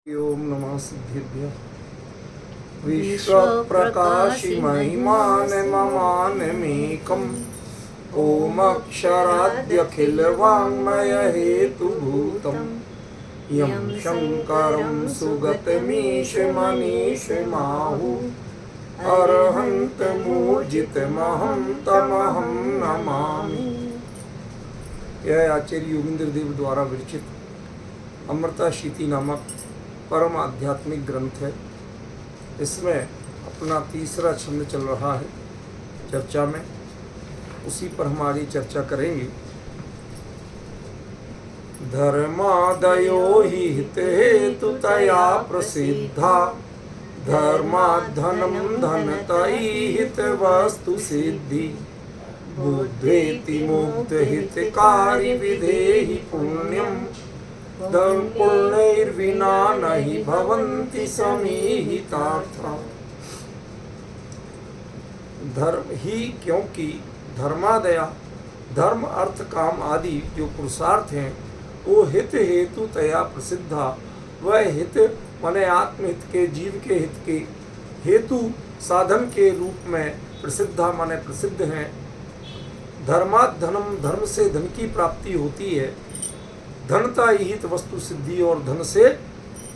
ओम नमः सिद्धिभ्यः विश्वप्रकाशि महिमानममानमेकम् ओमक्षराद्यखिलवाङ्मयहेतुभूतम् यं शङ्करं सुगतमीशमनीशमाहुः अरहन्तमूर्जितमहं तमहं नमामि। यह आचार्य योगेंद्र देव द्वारा विरचित अमृता शीति नामक परम आध्यात्मिक ग्रंथ है। इसमें अपना तीसरा छंद चल रहा है चर्चा में, उसी पर हम आगे चर्चा करेंगे। धर्मादयो हि हित हेतु तया प्रसिद्धा धर्माद्धनम धनतई हित वस्तु सिद्धि बुद्धेति मुक्त हितकारी विधेहि पुण्यम धर्म पुण्यैर्विना नहि भवन्ति समीहितार्था। धर्म ही क्योंकि धर्मादया धर्म अर्थ काम आदि जो पुरुषार्थ हैं वो हित हेतु तया प्रसिद्धा, वह हित माने आत्महित के जीव के हित के हेतु साधन के रूप में प्रसिद्धा माने प्रसिद्ध हैं। धर्मात् धनम धर्म से धन की प्राप्ति होती है, धनता हित वस्तु सिद्धि और धन से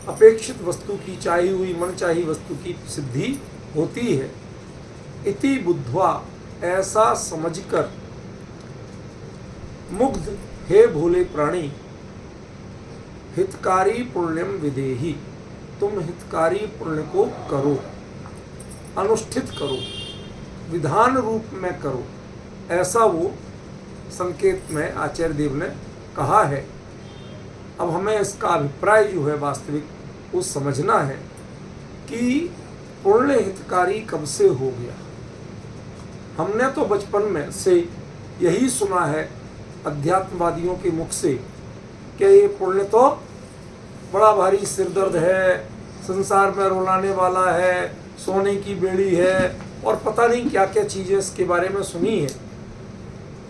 अपेक्षित वस्तु की चाही हुई मन चाही वस्तु की सिद्धि होती है। इति बुद्ध्वा ऐसा समझकर मुग्ध हे भोले प्राणी हितकारी पुण्यम विदेहि, तुम हितकारी पुण्य को करो, अनुष्ठित करो, विधान रूप में करो, ऐसा वो संकेत में आचार्य देव ने कहा है। अब हमें इसका अभिप्राय जो है वास्तविक वो समझना है कि पुण्य हितकारी कब से हो गया। हमने तो बचपन में से यही सुना है अध्यात्मवादियों के मुख से कि ये पुण्य तो बड़ा भारी सिरदर्द है, संसार में रुलाने वाला है, सोने की बेड़ी है और पता नहीं क्या क्या चीज़ें इसके बारे में सुनी है।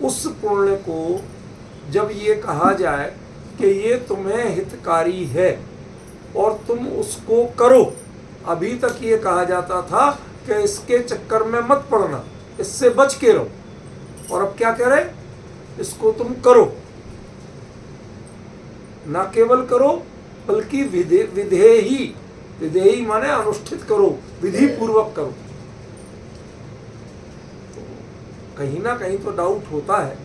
उस पुण्य को जब ये कहा जाए कि ये तुम्हें हितकारी है और तुम उसको करो, अभी तक ये कहा जाता था कि इसके चक्कर में मत पड़ना, इससे बच के रहो, और अब क्या कह रहे, इसको तुम करो, ना केवल करो बल्कि विधेही माने अनुष्ठित करो, विधि पूर्वक करो। कहीं ना कहीं तो डाउट होता है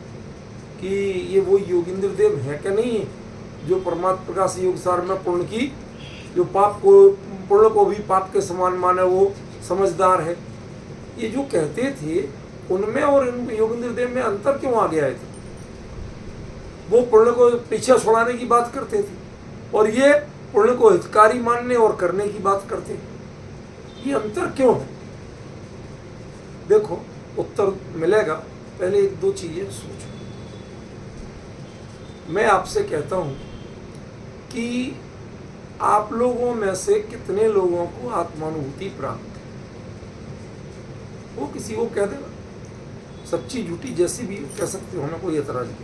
कि ये वो योगेंद्र देव है कि नहीं, जो परमात्मा प्रकाश योग सार में पुण्य की जो पुण्य को भी पाप के समान माने, वो समझदार है। ये जो कहते थे उनमें और इन योगेंद्र देव में अंतर क्यों आ गया है? वो पुण्य को पीछे छोड़ाने की बात करते थे और ये पुण्य को हितकारी मानने और करने की बात करते हैं। ये अंतर क्यों है? देखो उत्तर मिलेगा, पहले एक दो चीजें सोचो। मैं आपसे कहता हूं कि आप लोगों में से कितने लोगों को आत्मानुभूति प्राप्त है? वो किसी को कह देना, सच्ची झूठी जैसी भी कह सकते हो, हमें कोई एतराज नहीं।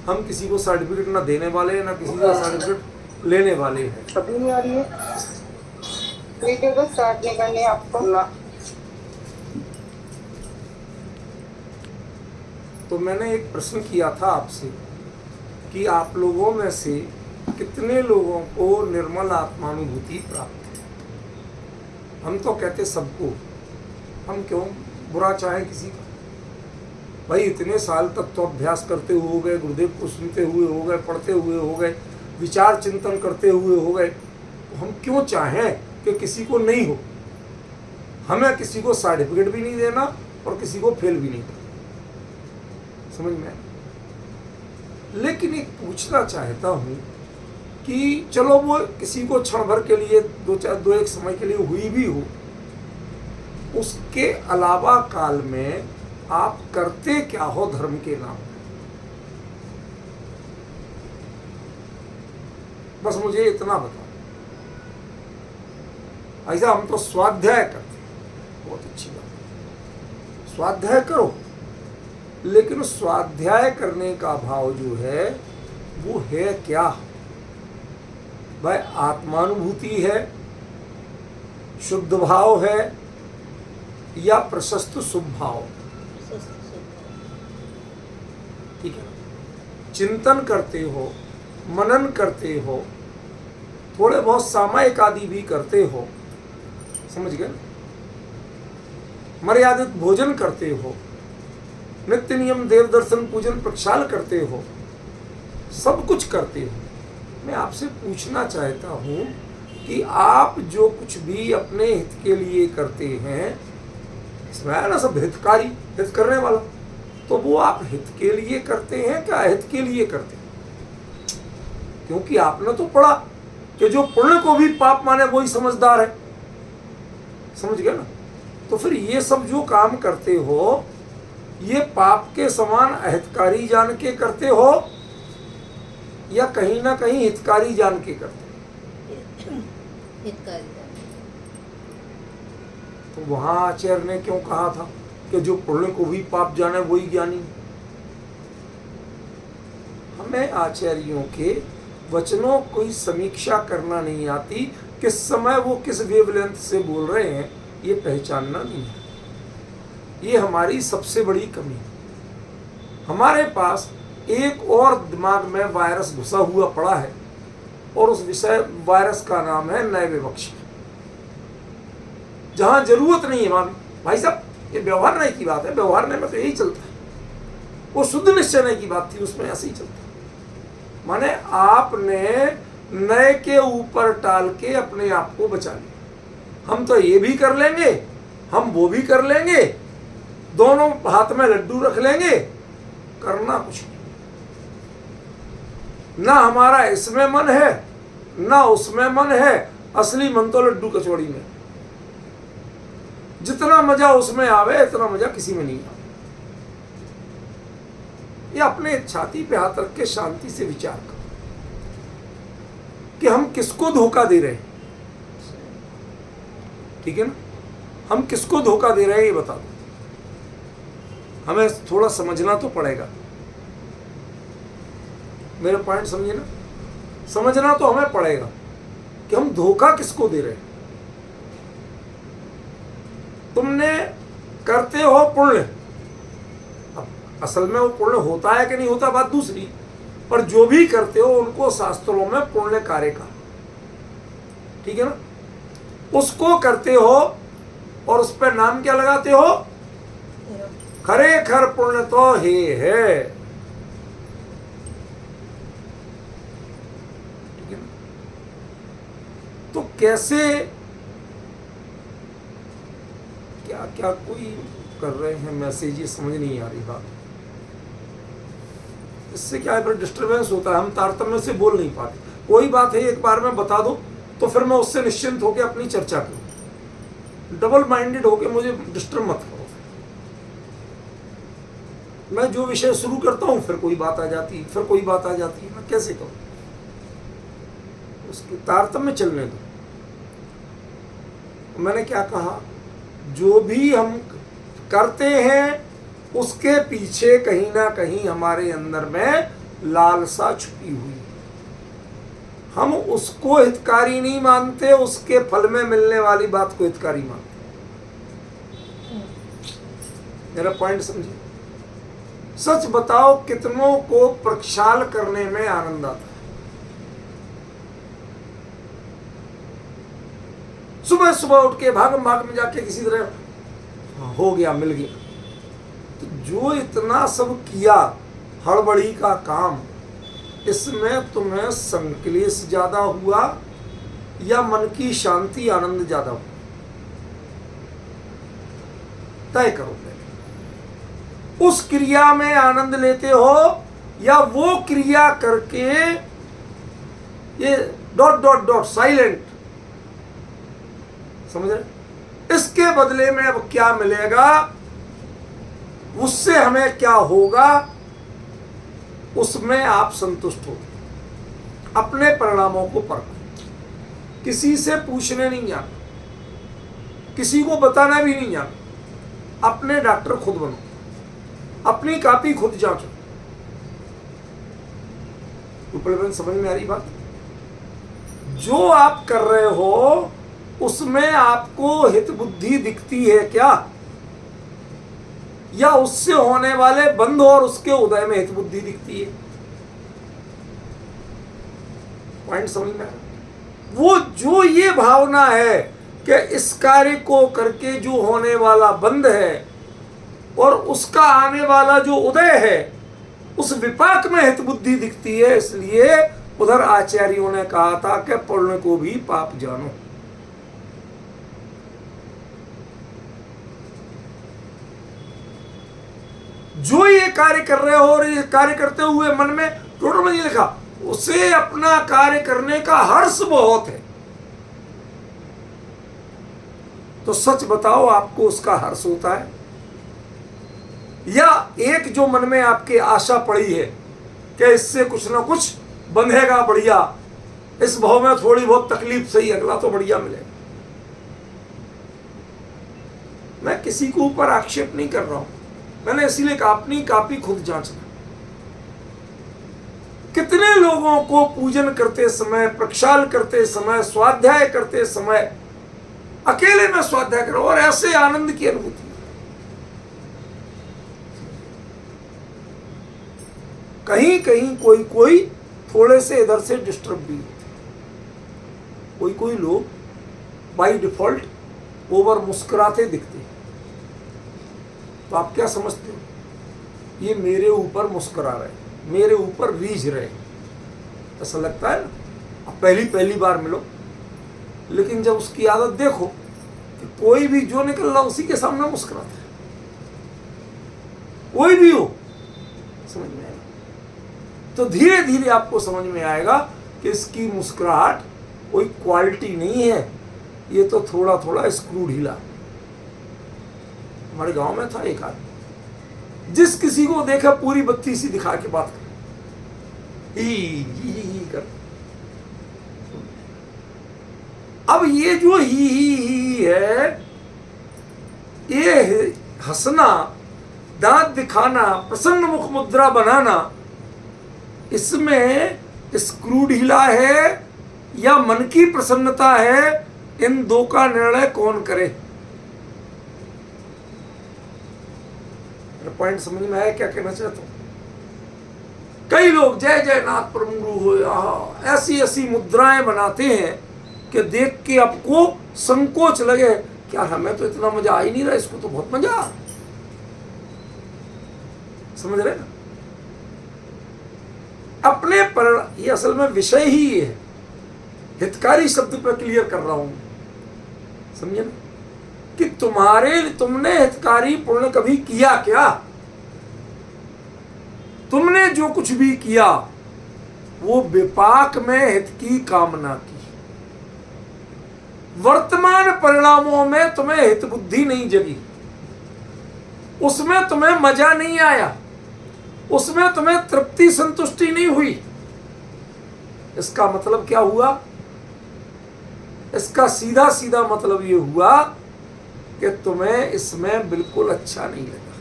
हम किसी को सर्टिफिकेट ना देने वाले हैं ना किसी का सर्टिफिकेट लेने वाले हैं। कभी नहीं आ रही है वीडियो को स्टार्ट नहीं करनी आपको ना। तो मैंने एक प्रश्न किया था आपसे कि आप लोगों में से कितने लोगों को निर्मल आत्मानुभूति प्राप्त है? हम तो कहते सबको, हम क्यों बुरा चाहें किसी का? भाई इतने साल तक तो अभ्यास करते हुए हो गए, गुरुदेव को सुनते हुए हो गए, पढ़ते हुए हो गए, विचार चिंतन करते हुए हो गए, तो हम क्यों चाहें कि किसी को नहीं हो? हमें किसी को सर्टिफिकेट भी नहीं देना और किसी को फेल भी नहीं करना, समझ में? लेकिन एक पूछना चाहता हूं कि चलो वो किसी को क्षण भर के लिए दो एक समय के लिए हुई भी हो, उसके अलावा काल में आप करते क्या हो धर्म के नाम? बस मुझे इतना बताओ। ऐसा हम तो स्वाध्याय करते, बहुत अच्छी बात, स्वाध्याय करो, लेकिन स्वाध्याय करने का भाव जो है वो है क्या? भाई आत्मानुभूति है, शुद्ध भाव है या प्रशस्त शुभ भाव? ठीक है, चिंतन करते हो, मनन करते हो, थोड़े बहुत सामायिक आदि भी करते हो, समझ गए, मर्यादित भोजन करते हो, नित्य नियम देव दर्शन पूजन प्रक्षाल करते हो, सब कुछ करते हो। मैं आपसे पूछना चाहता हूं कि आप जो कुछ भी अपने हित के लिए करते हैं, इसमें है ना सब हितकारी, हित करने वाला, तो वो आप हित के लिए करते हैं क्या अहित के लिए करते हैं? क्योंकि आपने तो पढ़ा कि जो पुण्य को भी पाप माने वही समझदार है, समझ गए ना? तो फिर ये सब जो काम करते हो, ये पाप के समान अहितकारी जान के करते हो या कहीं ना कहीं हितकारी जान के करते हो? हितकारी। तो वहां आचार्य ने क्यों कहा था कि जो पुण्य को भी पाप जाने वही ज्ञानी? हमें आचार्यों के वचनों की समीक्षा करना नहीं आती, किस समय वो किस वेवलेंथ से बोल रहे हैं ये पहचानना नहीं है। ये हमारी सबसे बड़ी कमी है। हमारे पास एक और दिमाग में वायरस घुसा हुआ पड़ा है और उस विषय वायरस का नाम है नए विवक्षा। जहां जरूरत नहीं है वहां भाई साहब, ये व्यवहार नहीं की बात है, व्यवहार नहीं में तो यही चलता है। वो शुद्ध निश्चय नहीं की बात थी, उसमें ऐसे ही चलता है। माने आपने नए के ऊपर टाल के अपने आप को बचा लिया। हम तो ये भी कर लेंगे, हम वो भी कर लेंगे, दोनों हाथ में लड्डू रख लेंगे, करना कुछ नहीं। ना हमारा इसमें मन है ना उसमें मन है, असली मन तो लड्डू कचौड़ी में। जितना मजा उसमें आवे इतना मजा किसी में नहीं आवे। ये अपने छाती पे हाथ रख के शांति से विचार करो कि हम किसको धोखा दे रहे हैं। ठीक है ना, हम किसको धोखा दे रहे हैं ये बता दो। हमें थोड़ा समझना तो पड़ेगा, मेरा पॉइंट समझे ना? समझना तो हमें पड़ेगा कि हम धोखा किसको दे रहे हैं। तुमने करते हो पुण्य, अब असल में वो पुण्य होता है कि नहीं होता बात दूसरी, पर जो भी करते हो उनको शास्त्रों में पुण्य कार्य का, ठीक है ना, उसको करते हो और उस पर नाम क्या लगाते हो? खरे खर पुण्य तो हे है। ठीक है ना? तो कैसे क्या क्या कोई कर रहे हैं मैसेज, ये समझ नहीं आ रही बात। इससे क्या है, फिर डिस्टर्बेंस होता है, हम तारतम्य से बोल नहीं पाते। कोई बात है एक बार में बता दो तो फिर मैं उससे निश्चिंत होकर अपनी चर्चा करूं। डबल माइंडेड होकर मुझे डिस्टर्ब मत करो। मैं जो विषय शुरू करता हूं फिर कोई बात आ जाती है, फिर कोई बात आ जाती है, मैं कैसे करूं? उसके तारतम्य चलने दो। मैंने क्या कहा, जो भी हम करते हैं उसके पीछे कहीं ना कहीं हमारे अंदर में लालसा छुपी हुई है। हम उसको हितकारी नहीं मानते, उसके फल में मिलने वाली बात को हितकारी मानते। मेरा पॉइंट समझिए। सच बताओ, कितनों को प्रक्षाल करने में आनंद आता है? सुबह सुबह उठ के भागम भाग में जाके किसी तरह हो गया, मिल गया। तो जो इतना सब किया हड़बड़ी का काम, इसमें तुम्हें संक्लेश ज्यादा हुआ या मन की शांति आनंद ज्यादा हुआ? तय करो पहले। उस क्रिया में आनंद लेते हो या वो क्रिया करके ये डॉट डॉट डॉट साइलेंट, समझ रहे? इसके बदले में अब क्या मिलेगा, उससे हमें क्या होगा, उसमें आप संतुष्ट हो। अपने परिणामों को परखो। किसी से पूछने नहीं जाना, किसी को बताना भी नहीं जाना। अपने डॉक्टर खुद बनो, अपनी कॉपी खुद जांचो। उपलब्ध समझ में आ रही बात? जो आप कर रहे हो उसमें आपको हित बुद्धि दिखती है क्या, या उससे होने वाले बंध और उसके उदय में हित बुद्धि दिखती है? पॉइंट समझ में? वो जो ये भावना है कि इस कार्य को करके जो होने वाला बंध है और उसका आने वाला जो उदय है, उस विपाक में हित बुद्धि दिखती है। इसलिए उधर आचार्यों ने कहा था कि पुण्य को भी पाप जानो। जो ये कार्य कर रहे हो और ये कार्य करते हुए मन में टोटल में नहीं लिखा, उसे अपना कार्य करने का हर्ष बहुत है, तो सच बताओ आपको उसका हर्ष होता है? या एक जो मन में आपके आशा पड़ी है कि इससे कुछ ना कुछ बंधेगा बढ़िया, इस भाव में थोड़ी बहुत तकलीफ सही, अगला तो बढ़िया मिलेगा। मैं किसी के ऊपर आक्षेप नहीं कर रहा हूं, मैंने इसीलिए कहा अपनी कापी खुद जांचना। कितने लोगों को पूजन करते समय, प्रक्षाल करते समय, स्वाध्याय करते समय अकेले में स्वाध्याय करो और ऐसे आनंद की अनुभूति। कहीं कहीं कोई कोई थोड़े से इधर से डिस्टर्ब भी होते, कोई कोई लोग बाय डिफॉल्ट ओवर मुस्कुराते दिखते हैं। तो आप क्या समझते हो? ये मेरे ऊपर मुस्कुरा रहे, मेरे ऊपर रीझ रहे, ऐसा लगता है ना? अब पहली पहली बार मिलो, लेकिन जब उसकी आदत देखो कि कोई भी जो निकल रहा उसी के सामने मुस्कुराता है, कोई भी हो, समझ में आएगा। तो धीरे धीरे आपको समझ में आएगा कि इसकी मुस्कुराहट कोई क्वालिटी नहीं है, ये तो थोड़ा थोड़ा स्क्रू ढीला। हमारे गांव में था एक आदमी, जिस किसी को देखा पूरी बत्ती सी दिखा के बात कर, ही कर। अब ये जो ही है, ये हंसना, दांत दिखाना, प्रसन्न मुख मुद्रा बनाना, इसमें स्क्रू ढीला है या मन की प्रसन्नता है? इन दो का निर्णय कौन करे? पॉइंट समझ में आया क्या कहना चाहता हूं? कई लोग जय जय नाथ प्रभु हो ऐसी ऐसी मुद्राएं बनाते हैं कि देख के आपको संकोच लगे, क्या हमें तो इतना मजा आ ही नहीं रहा, इसको तो बहुत मजा आ। समझ रहे ना? अपने पर, ये असल में विषय ही ये है, हितकारी शब्द पर क्लियर कर रहा हूं, समझे ना? कि तुमने हितकारी पुण्य कभी किया क्या? तुमने जो कुछ भी किया वो विपाक में हित की कामना की, वर्तमान परिणामों में तुम्हें हित बुद्धि नहीं जगी, उसमें तुम्हें मजा नहीं आया, उसमें तुम्हें तृप्ति संतुष्टि नहीं हुई। इसका मतलब क्या हुआ? इसका सीधा सीधा मतलब ये हुआ कि तुम्हें इसमें बिल्कुल अच्छा नहीं लगा।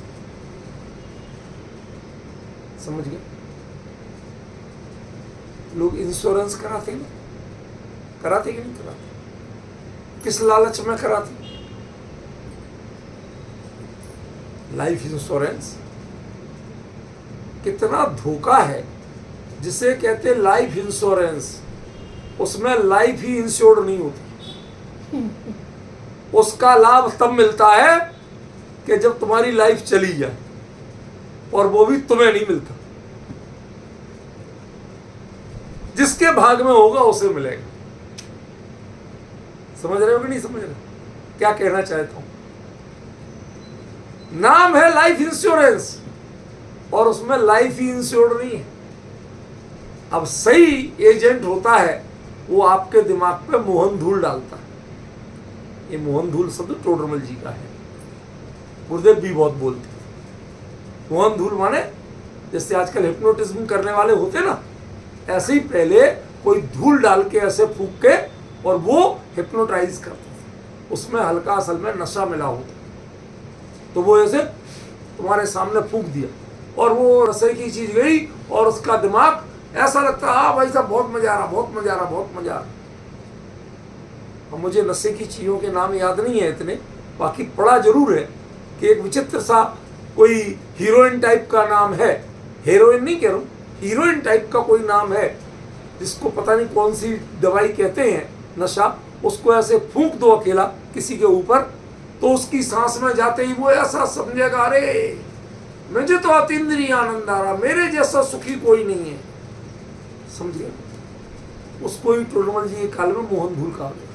समझ गए? लोग इंश्योरेंस कराते ना, कराते कि नहीं कराते? किस लालच में कराते? लाइफ इंश्योरेंस कितना धोखा है, जिसे कहते लाइफ इंश्योरेंस, उसमें लाइफ ही इंश्योर्ड नहीं होती। उसका लाभ तब मिलता है कि जब तुम्हारी लाइफ चली जाए, और वो भी तुम्हें नहीं मिलता। जिसके भाग में होगा उसे मिलेगा। समझ रहे हो कि नहीं समझ रहे? क्या कहना चाहता हूं? नाम है लाइफ इंश्योरेंस और उसमें लाइफ ही इंश्योर्ड नहीं है। अब सही एजेंट होता है वो आपके दिमाग पे मोहन धूल डालता है। ये मोहन धूल शब्द टोडरमल जी का है, गुरुदेव भी बहुत बोलते हैं। मोहन धूल माने जैसे आजकल हिप्नोटिज्म करने वाले होते ना, ऐसे ही पहले कोई धूल डाल के ऐसे फूंक के और वो हिप्नोटाइज करता था, उसमें हल्का असल में नशा मिला होता। तो वो ऐसे तुम्हारे सामने फूंक दिया और वो नशे की चीज गई और उसका दिमाग ऐसा लगता, हाँ भाई साहब बहुत मजा आ रहा, बहुत मजा आ रहा, बहुत मजा आ रहा। और मुझे नशे की चीज़ों के नाम याद नहीं है इतने, बाकी पढ़ा जरूर है कि एक विचित्र सा कोई हीरोइन टाइप का नाम है, हीरोइन नहीं कह रहा हूँ, हीरोइन टाइप का कोई नाम है जिसको पता नहीं कौन सी दवाई कहते हैं, नशा, उसको ऐसे फूंक दो अकेला किसी के ऊपर तो उसकी सांस में जाते ही वो ऐसा समझेगा अरे मुझे तो अतीन्द्रिय आनंद आ रहा, मेरे जैसा सुखी कोई नहीं है। समझिए, उसको ही टोडरमल जी के काल में मोहन भूल कहा गया।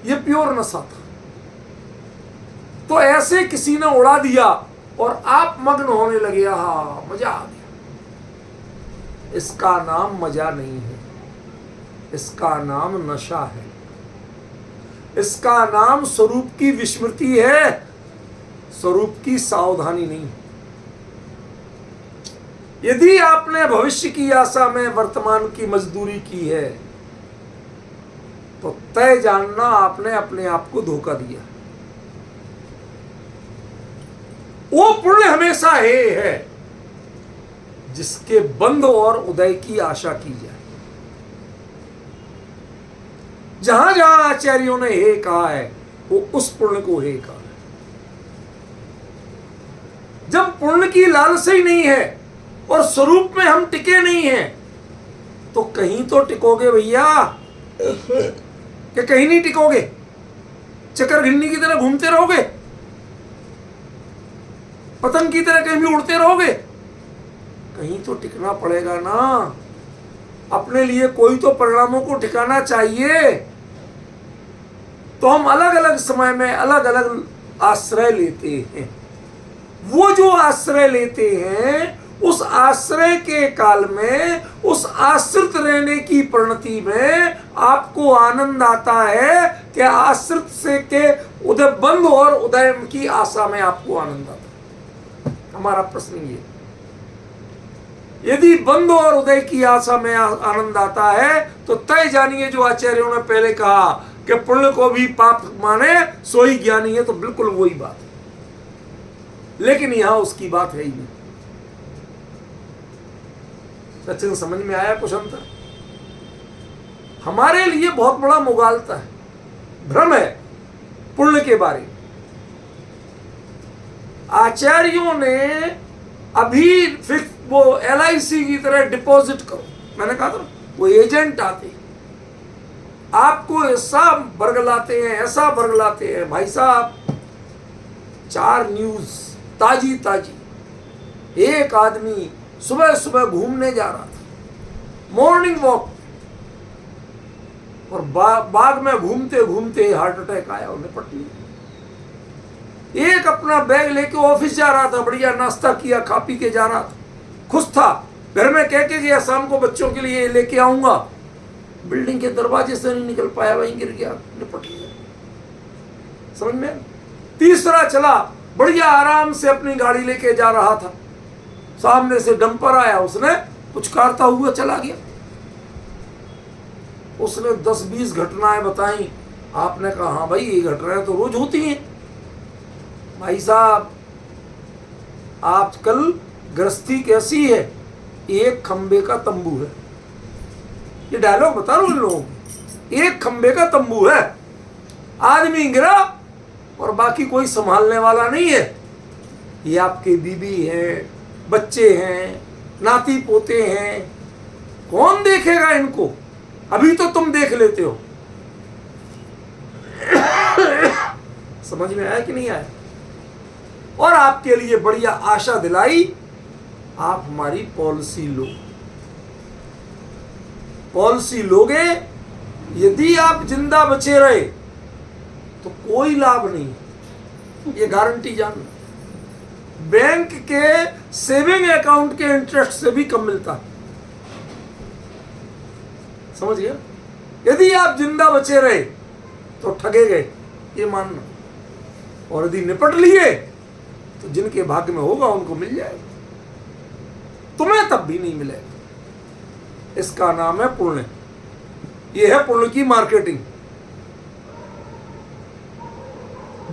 ये प्योर नशा था। तो ऐसे किसी ने उड़ा दिया और आप मग्न होने लगे, हा मजा आ गया। इसका नाम मजा नहीं है, इसका नाम नशा है, इसका नाम स्वरूप की विस्मृति है, स्वरूप की सावधानी नहीं। यदि आपने भविष्य की आशा में वर्तमान की मजदूरी की है तो तय जानना आपने अपने आप को धोखा दिया। वो पुण्य हमेशा है जिसके बंध और उदय की आशा की जाए। जहां जहां आचार्यों ने हे कहा है वो उस पुण्य को हे कहा है। जब पुण्य की लालसा ही नहीं है और स्वरूप में हम टिके नहीं हैं तो कहीं तो टिकोगे भैया, कि कहीं नहीं टिकोगे? चक्कर घिन्नी की तरह घूमते रहोगे, पतंग की तरह कहीं भी उड़ते रहोगे? कहीं तो टिकना पड़ेगा ना। अपने लिए कोई तो परिणामों को ठिकाना चाहिए। तो हम अलग अलग समय में अलग अलग आश्रय लेते हैं। वो जो आश्रय लेते हैं उस आश्रय के काल में, उस आश्रित रहने की परिणति में आपको आनंद आता है कि आश्रित से के उदय बंद और उदय की आशा में आपको आनंद आता है। हमारा प्रश्न ये, यदि बंद और उदय की आशा में आनंद आता है तो तय जानिए जो आचार्यों ने पहले कहा कि पुण्य को भी पाप माने सोई ज्ञानी है, तो बिल्कुल वही बात है। लेकिन यहां उसकी बात है ही नहीं। सचिन समझ में आया कुछ अंतर? हमारे लिए बहुत बड़ा मुगालता है, भ्रम है पुण्य के बारे में। आचार्यों ने अभी फिक्स वो LIC की तरह डिपॉजिट करो, मैंने कहा था वो एजेंट आते आपको ऐसा बरगलाते हैं, ऐसा बरगलाते हैं भाई साहब। 4 न्यूज ताजी ताजी। एक आदमी सुबह सुबह घूमने जा रहा था, मॉर्निंग वॉक, और बाग में घूमते घूमते हार्ट अटैक आया और निपट लिया। एक अपना बैग लेके ऑफिस जा रहा था, बढ़िया नाश्ता किया, खा पी के जा रहा था, खुश था, घर में कह के गया शाम को बच्चों के लिए लेके आऊंगा, बिल्डिंग के दरवाजे से नहीं निकल पाया, वहीं गिर गया, निपट लिया। समझ में? तीसरा चला, बढ़िया आराम से अपनी गाड़ी लेके जा रहा था, सामने से डंपर आया, उसने पुचकारता हुआ चला गया। उसने 10-20 घटनाएं बताई। आपने कहा हाँ भाई ये घटनाएं तो रोज होती हैं। भाई साहब आजकल गृहस्थी कैसी है, एक खंबे का तंबू है। ये डायलॉग बता रहा हूं इन लोगों को, एक खंबे का तंबू है, आदमी गिरा और बाकी कोई संभालने वाला नहीं है। ये आपके बीबी हैं, बच्चे हैं, नाती पोते हैं, कौन देखेगा इनको? अभी तो तुम देख लेते हो। समझ में आया कि नहीं आया? और आपके लिए बढ़िया आशा दिलाई, आप हमारी पॉलिसी लो। पॉलिसी लोगे, यदि आप जिंदा बचे रहे तो कोई लाभ नहीं, ये गारंटी जानना। बैंक के सेविंग अकाउंट के इंटरेस्ट से भी कम मिलता है। समझ गया? यदि आप जिंदा बचे रहे तो ठगे गए, ये मानना। और यदि निपट लिए तो जिनके भाग्य में होगा उनको मिल जाएगा, तुम्हें तब भी नहीं मिलेगा। इसका नाम है पुण्य। ये है पुण्य की मार्केटिंग।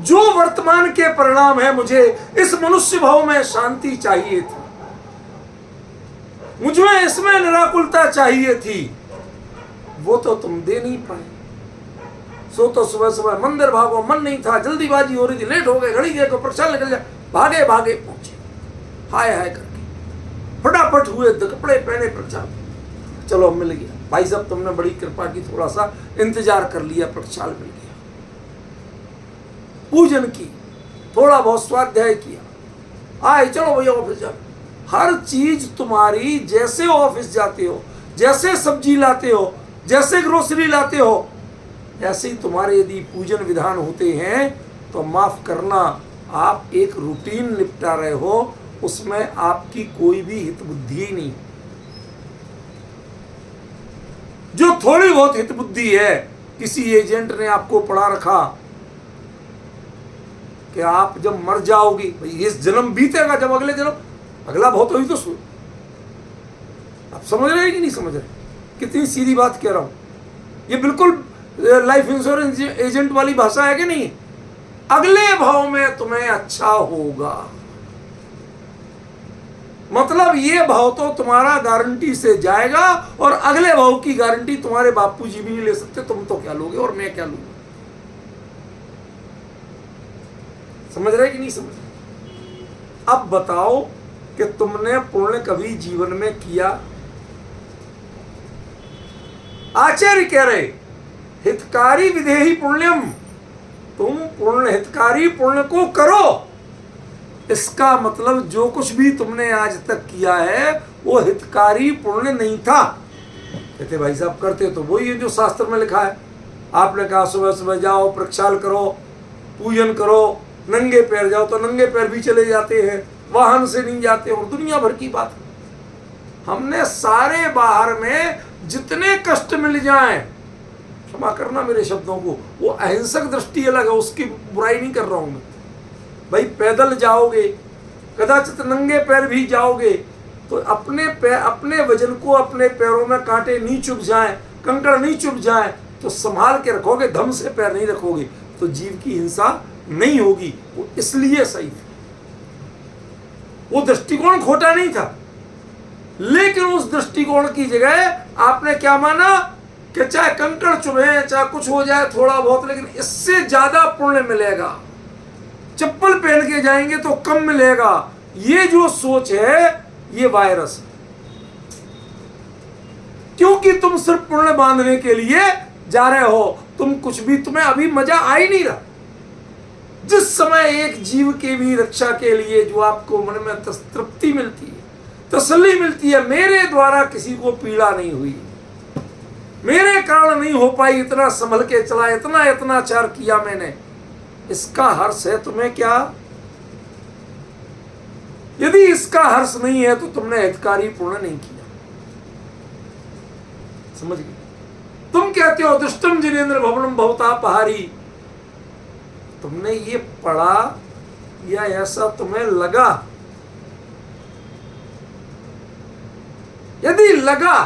जो वर्तमान के परिणाम है, मुझे इस मनुष्य भाव में शांति चाहिए थी, मुझे इसमें निराकुलता चाहिए थी, वो तो तुम दे नहीं पाए। सो तो सुबह सुबह मंदिर भागो, मन नहीं था, जल्दीबाजी हो रही थी, लेट हो गए, घड़ी देखो, प्रचार निकल जाए, भागे भागे पहुंचे, हाय हाय करके फटाफट हुए, कपड़े पहने, प्रचार, चलो मिल गया भाई साहब, तुमने बड़ी कृपा की, थोड़ा सा इंतजार कर लिया, प्रचार मिल गया, पूजन की, थोड़ा बहुत स्वाध्याय किया, आए चलो भैया ऑफिस जाओ। हर चीज तुम्हारी, जैसे ऑफिस जाते हो, जैसे सब्जी लाते हो, जैसे ग्रोसरी लाते हो, ऐसे ही तुम्हारे यदि पूजन विधान होते हैं तो माफ करना, आप एक रूटीन निपटा रहे हो, उसमें आपकी कोई भी हित बुद्धि ही नहीं। जो थोड़ी बहुत हित बुद्धि है, किसी एजेंट ने आपको पढ़ा रखा कि आप जब मर जाओगी, भाई इस जन्म बीतेगा, जब अगले जन्म, अगला बहुत हुई तो सुन, आप समझ रहे हैं कि नहीं समझ रहे? कितनी सीधी बात कह रहा हूं, ये बिल्कुल लाइफ इंश्योरेंस एजेंट वाली भाषा है कि नहीं? अगले भाव में तुम्हें अच्छा होगा, मतलब ये भाव तो तुम्हारा गारंटी से जाएगा, और अगले भाव की गारंटी तुम्हारे बापूजी भी नहीं ले सकते, तुम तो क्या लोगे और मैं क्या लूंगा। समझ रहे कि नहीं समझ रहे? अब बताओ कि तुमने पुण्य कभी जीवन में किया? आचार्य कह रहे हितकारी विधेहि पुण्यम, तुम पुण्य, हितकारी पुण्य को करो। इसका मतलब जो कुछ भी तुमने आज तक किया है वो हितकारी पुण्य नहीं था। कहते भाई साहब करते तो वही है जो शास्त्र में लिखा है, आपने कहा सुबह सुबह जाओ, प्रक्षाल करो, पूजन करो, नंगे पैर जाओ, तो नंगे पैर भी चले जाते हैं, वाहन से नहीं जाते, और दुनिया भर की बात। हमने सारे बाहर में जितने कष्ट मिल जाएं, क्षमा करना मेरे शब्दों को, वो अहिंसक दृष्टि अलग है, उसकी बुराई नहीं कर रहा हूं मैं। भाई पैदल जाओगे, कदाचित नंगे पैर भी जाओगे, तो अपने वजन को, अपने पैरों में कांटे नहीं चुभ जाएं, कंकड़ नहीं चुभ जाएं, तो संभाल के रखोगे, धम से पैर नहीं रखोगे, तो जीव की हिंसा नहीं होगी। वो इसलिए सही था, वो दृष्टिकोण खोटा नहीं था, लेकिन उस दृष्टिकोण की जगह आपने क्या माना कि चाहे कंकड़ चुभे, चाहे कुछ हो जाए थोड़ा बहुत, लेकिन इससे ज्यादा पुण्य मिलेगा, चप्पल पहन के जाएंगे तो कम मिलेगा। ये जो सोच है ये वायरस है, क्योंकि तुम सिर्फ पुण्य बांधने के लिए जा रहे हो, तुम कुछ भी, तुम्हें अभी मजा आ ही नहीं रहा। जिस समय एक जीव के भी रक्षा के लिए जो आपको मन में तृप्ति मिलती है, तसल्ली मिलती है, मेरे द्वारा किसी को पीड़ा नहीं हुई, मेरे कारण नहीं हो पाई, इतना संभल के चला, इतना अत्याचार किया मैंने, इसका हर्ष है तुम्हें क्या? यदि इसका हर्ष नहीं है तो तुमने हितकारी पूर्ण नहीं किया। समझ गए? तुम कहते हो दुष्टम जिनेन्द्र भवनम भवतापहारी, तुमने ये पढ़ा या ऐसा तुम्हें लगा? यदि लगा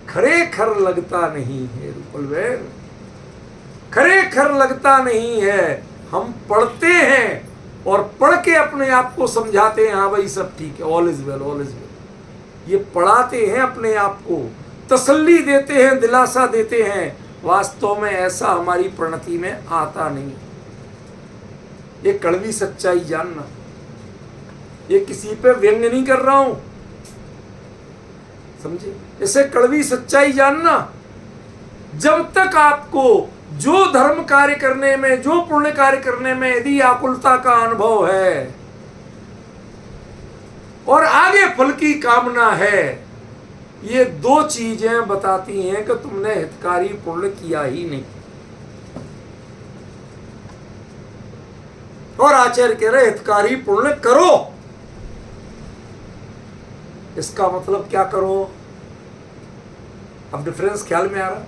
खरेखर लगता नहीं है रूपल बहन, खरेखर लगता नहीं है। हम पढ़ते हैं और पढ़ के अपने आप को समझाते हैं, हाँ भाई सब ठीक है, all is well, all is well. ये पढ़ाते हैं अपने आप को, तसल्ली देते हैं, दिलासा देते हैं, वास्तव में ऐसा हमारी प्रणति में आता नहीं। ये कड़वी सच्चाई जानना, ये किसी पे व्यंग नहीं कर रहा हूं, समझे? इसे कड़वी सच्चाई जानना। जब तक आपको जो धर्म कार्य करने में, जो पुण्य कार्य करने में यदि आकुलता का अनुभव है और आगे फल की कामना है, ये दो चीजें बताती हैं कि तुमने हितकारी पुण्य किया ही नहीं। और आचार्य कह रहे हितकारी पुण्य करो। इसका मतलब क्या करो? अब डिफरेंस ख्याल में आ रहा?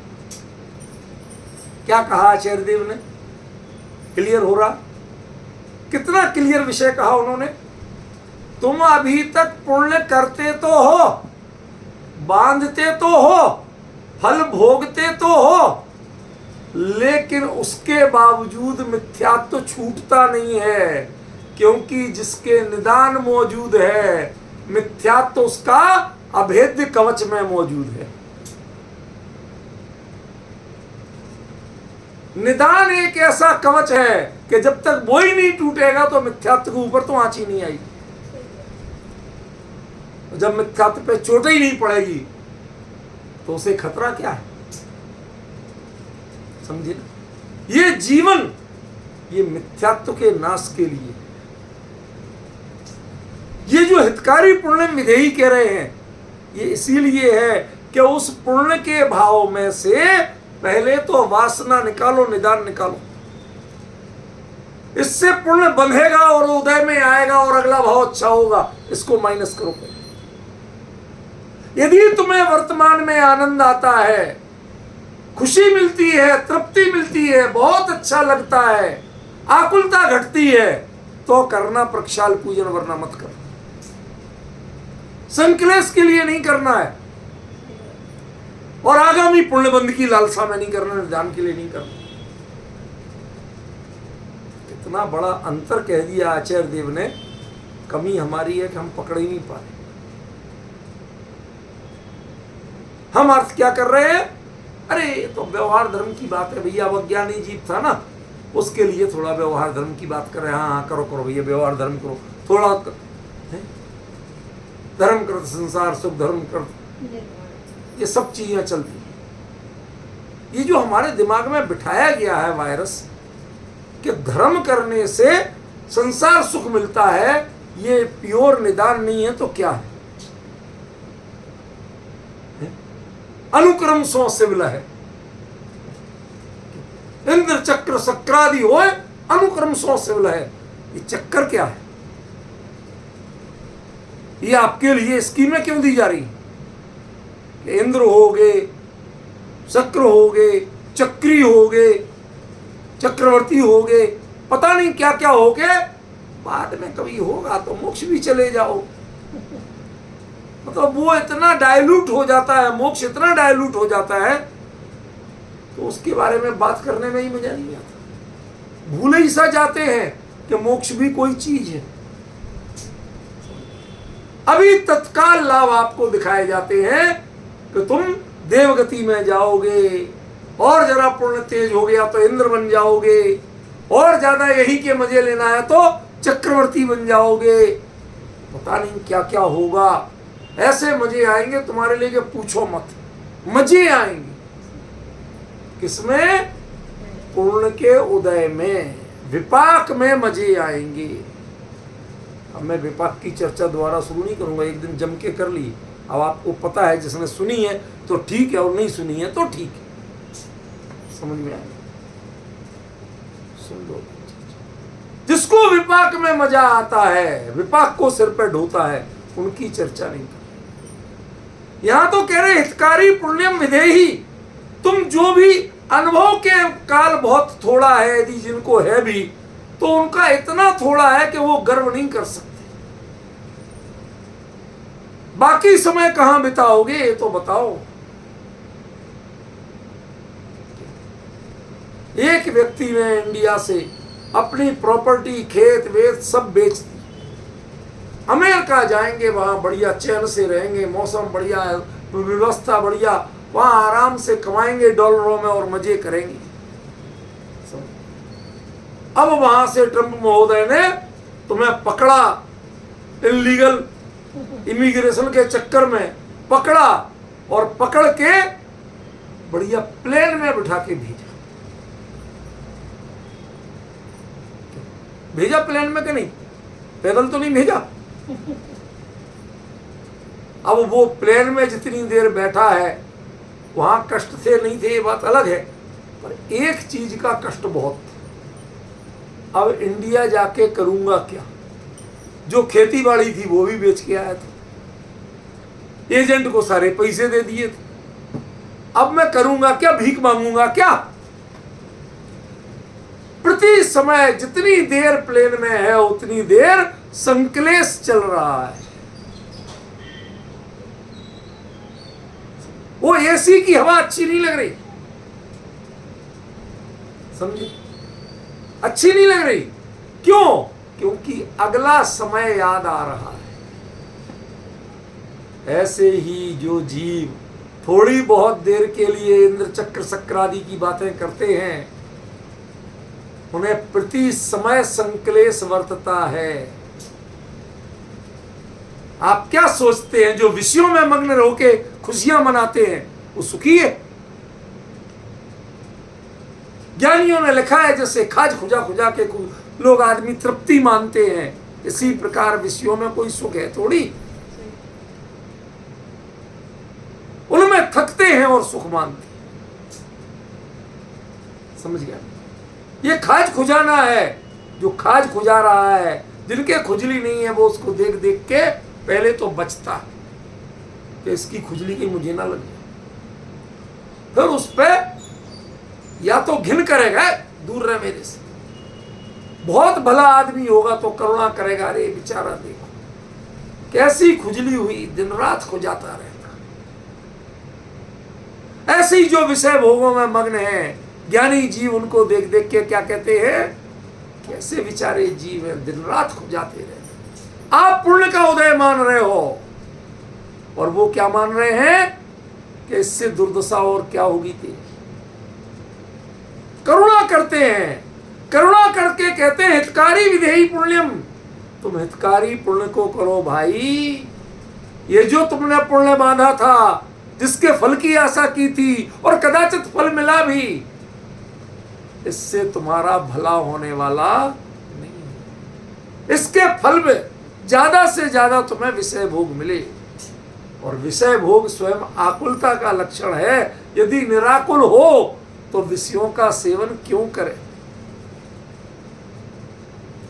क्या कहा आचार्य देव ने? क्लियर हो रहा? कितना क्लियर विषय कहा उन्होंने? तुम अभी तक पुण्य करते तो हो, बांधते तो हो, फल भोगते तो हो, लेकिन उसके बावजूद मिथ्यात्व छूटता नहीं है, क्योंकि जिसके निदान मौजूद है मिथ्यात्व उसका अभेद्य कवच में मौजूद है। निदान एक ऐसा कवच है कि जब तक वो ही नहीं टूटेगा तो मिथ्यात्व के ऊपर तो आंच ही नहीं आएगी। जब मिथ्यात्व पे चोट ही नहीं पड़ेगी तो उसे खतरा क्या है? समझे ना? ये जीवन ये मिथ्यात्व के नाश के लिए, ये जो हितकारी पुण्य विधेयी कह रहे हैं ये इसीलिए है कि उस पुण्य के भाव में से पहले तो वासना निकालो, निदान निकालो। इससे पुण्य बंधेगा और उदय में आएगा और अगला भाव अच्छा होगा। इसको माइनस करो। यदि तुम्हें वर्तमान में आनंद आता है, खुशी मिलती है, तृप्ति मिलती है, बहुत अच्छा लगता है, आकुलता घटती है, तो करना प्रक्षाल पूजन, वरना मत कर। संकलेश के लिए नहीं करना है और आगामी पुण्यबंध की लालसा में नहीं करना, निदान के लिए नहीं करना। कितना बड़ा अंतर कह दिया आचार्य देव ने। कमी हमारी है कि हम पकड़ ही नहीं पा रहे। हम अर्थ क्या कर रहे हैं? अरे ये तो व्यवहार धर्म की बात है भैया, वो अज्ञानी जीव था ना, उसके लिए थोड़ा व्यवहार धर्म की बात कर रहे हैं। हाँ करो करो भैया, व्यवहार धर्म करो थोड़ा। धर्म करत संसार सुख, धर्म करत, ये सब चीजें चलती हैं। ये जो हमारे दिमाग में बिठाया गया है वायरस कि धर्म करने से संसार सुख मिलता है, ये प्योर निदान नहीं है तो क्या है? अनुक्रम सो सिविल है। इंद्र चक्र सक्रादि हो, अनुक्रम सो सिविल है। ये चक्कर क्या है? ये आपके लिए स्कीमें क्यों दी जा रही कि इंद्र हो गए, चक्र हो गए, चक्री हो गए, चक्रवर्ती हो गए, पता नहीं क्या क्या हो गए, बाद में कभी होगा तो मोक्ष भी चले जाओ। मतलब वो इतना डाइल्यूट हो जाता है, मोक्ष इतना डाइल्यूट हो जाता है तो उसके बारे में बात करने में ही मजा नहीं आता। भूल ही सा जाते हैं कि मोक्ष भी कोई चीज है। अभी तत्काल लाभ आपको दिखाए जाते हैं कि तुम देवगति में जाओगे, और जरा पुण्य तेज हो गया तो इंद्र बन जाओगे, और ज्यादा यही के मजे लेना है तो चक्रवर्ती बन जाओगे। पता नहीं क्या क्या होगा, ऐसे मजे आएंगे तुम्हारे लिए कि पूछो मत। मजे आएंगे किसमें? पूर्ण के उदय में, विपाक में मजे आएंगे। अब मैं विपाक की चर्चा दोबारा शुरू नहीं करूंगा, एक दिन जम के कर ली। अब आपको पता है, जिसने सुनी है तो ठीक है और नहीं सुनी है तो ठीक है। समझ में आया? सुन लो। जिसको विपाक में मजा आता है, विपाक को सिर पे ढोता है, उनकी चर्चा नहीं कर। यहां तो कह रहे हितकारी पुण्यम विधेयी। तुम जो भी अनुभव के काल बहुत थोड़ा है, यदि जिनको है भी तो उनका इतना थोड़ा है कि वो गर्व नहीं कर सकते। बाकी समय कहां बिताओगे ये तो बताओ। एक व्यक्ति ने इंडिया से अपनी प्रॉपर्टी, खेत वेत सब बेच दी। अमेरिका जाएंगे, वहां बढ़िया चैन से रहेंगे, मौसम बढ़िया है, व्यवस्था बढ़िया, वहां आराम से कमाएंगे डॉलरों में और मजे करेंगे। अब वहां से ट्रंप महोदय ने तुम्हें पकड़ा, इलीगल इमिग्रेशन के चक्कर में पकड़ा, और पकड़ के बढ़िया प्लेन में बिठा के भेजा प्लेन में कि नहीं? पैदल तो नहीं भेजा। अब वो प्लेन में जितनी देर बैठा है वहां कष्ट थे नहीं थे ये बात अलग है, पर एक चीज का कष्ट बहुत। अब इंडिया जाके करूंगा क्या? जो खेती बाड़ी थी वो भी बेच के आया था, एजेंट को सारे पैसे दे दिए थे। अब मैं करूंगा क्या? भीख मांगूंगा क्या? प्रति समय जितनी देर प्लेन में है उतनी देर संकलेश चल रहा है। वो एसी की हवा अच्छी नहीं लग रही, समझे? अच्छी नहीं लग रही। क्यों? क्योंकि अगला समय याद आ रहा है। ऐसे ही जो जीव थोड़ी बहुत देर के लिए इंद्र चक्र सक्रादि की बातें करते हैं, उन्हें प्रति समय संक्लेश वर्तता है। आप क्या सोचते हैं जो विषयों में मग्न होके खुशियां मनाते हैं वो सुखी है? ज्ञानियों ने लिखा है जैसे खाज खुजा खुजा के लोग आदमी तृप्ति मानते हैं, इसी प्रकार विषयों में कोई सुख है थोड़ी। उनमें थकते हैं और सुख मानते हैं। समझ गया? ये खाज खुजाना है। जो खाज खुजा रहा है, जिनके खुजली नहीं है, वो उसको देख देख के पहले तो बचता कि इसकी खुजली की मुझे ना लगे, फिर उस पर या तो घिन करेगा, दूर रहे मेरे से। बहुत भला आदमी होगा तो करुणा करेगा, अरे बेचारा देखो कैसी खुजली हुई, दिन रात खुजाता रहता। ऐसे ही जो विषय भोगों में मग्न हैं, ज्ञानी जीव उनको देख देख के क्या कहते हैं, कैसे बेचारे जीव हैं, दिन रात खुजाते रहते। आप पुण्य का उदय मान रहे हो और वो क्या मान रहे हैं कि इससे दुर्दशा और क्या होगी तेरी। करुणा करते हैं, करुणा करके कहते हैं हितकारी विधेयी पुण्यम, तुम हितकारी पुण्य को करो भाई। ये जो तुमने पुण्य बांधा था, जिसके फल की आशा की थी और कदाचित फल मिला भी, इससे तुम्हारा भला होने वाला नहीं। इसके फल में ज्यादा से ज्यादा तुम्हें विषय भोग मिले, और विषय भोग स्वयं आकुलता का लक्षण है। यदि निराकुल हो तो विषयों का सेवन क्यों करें?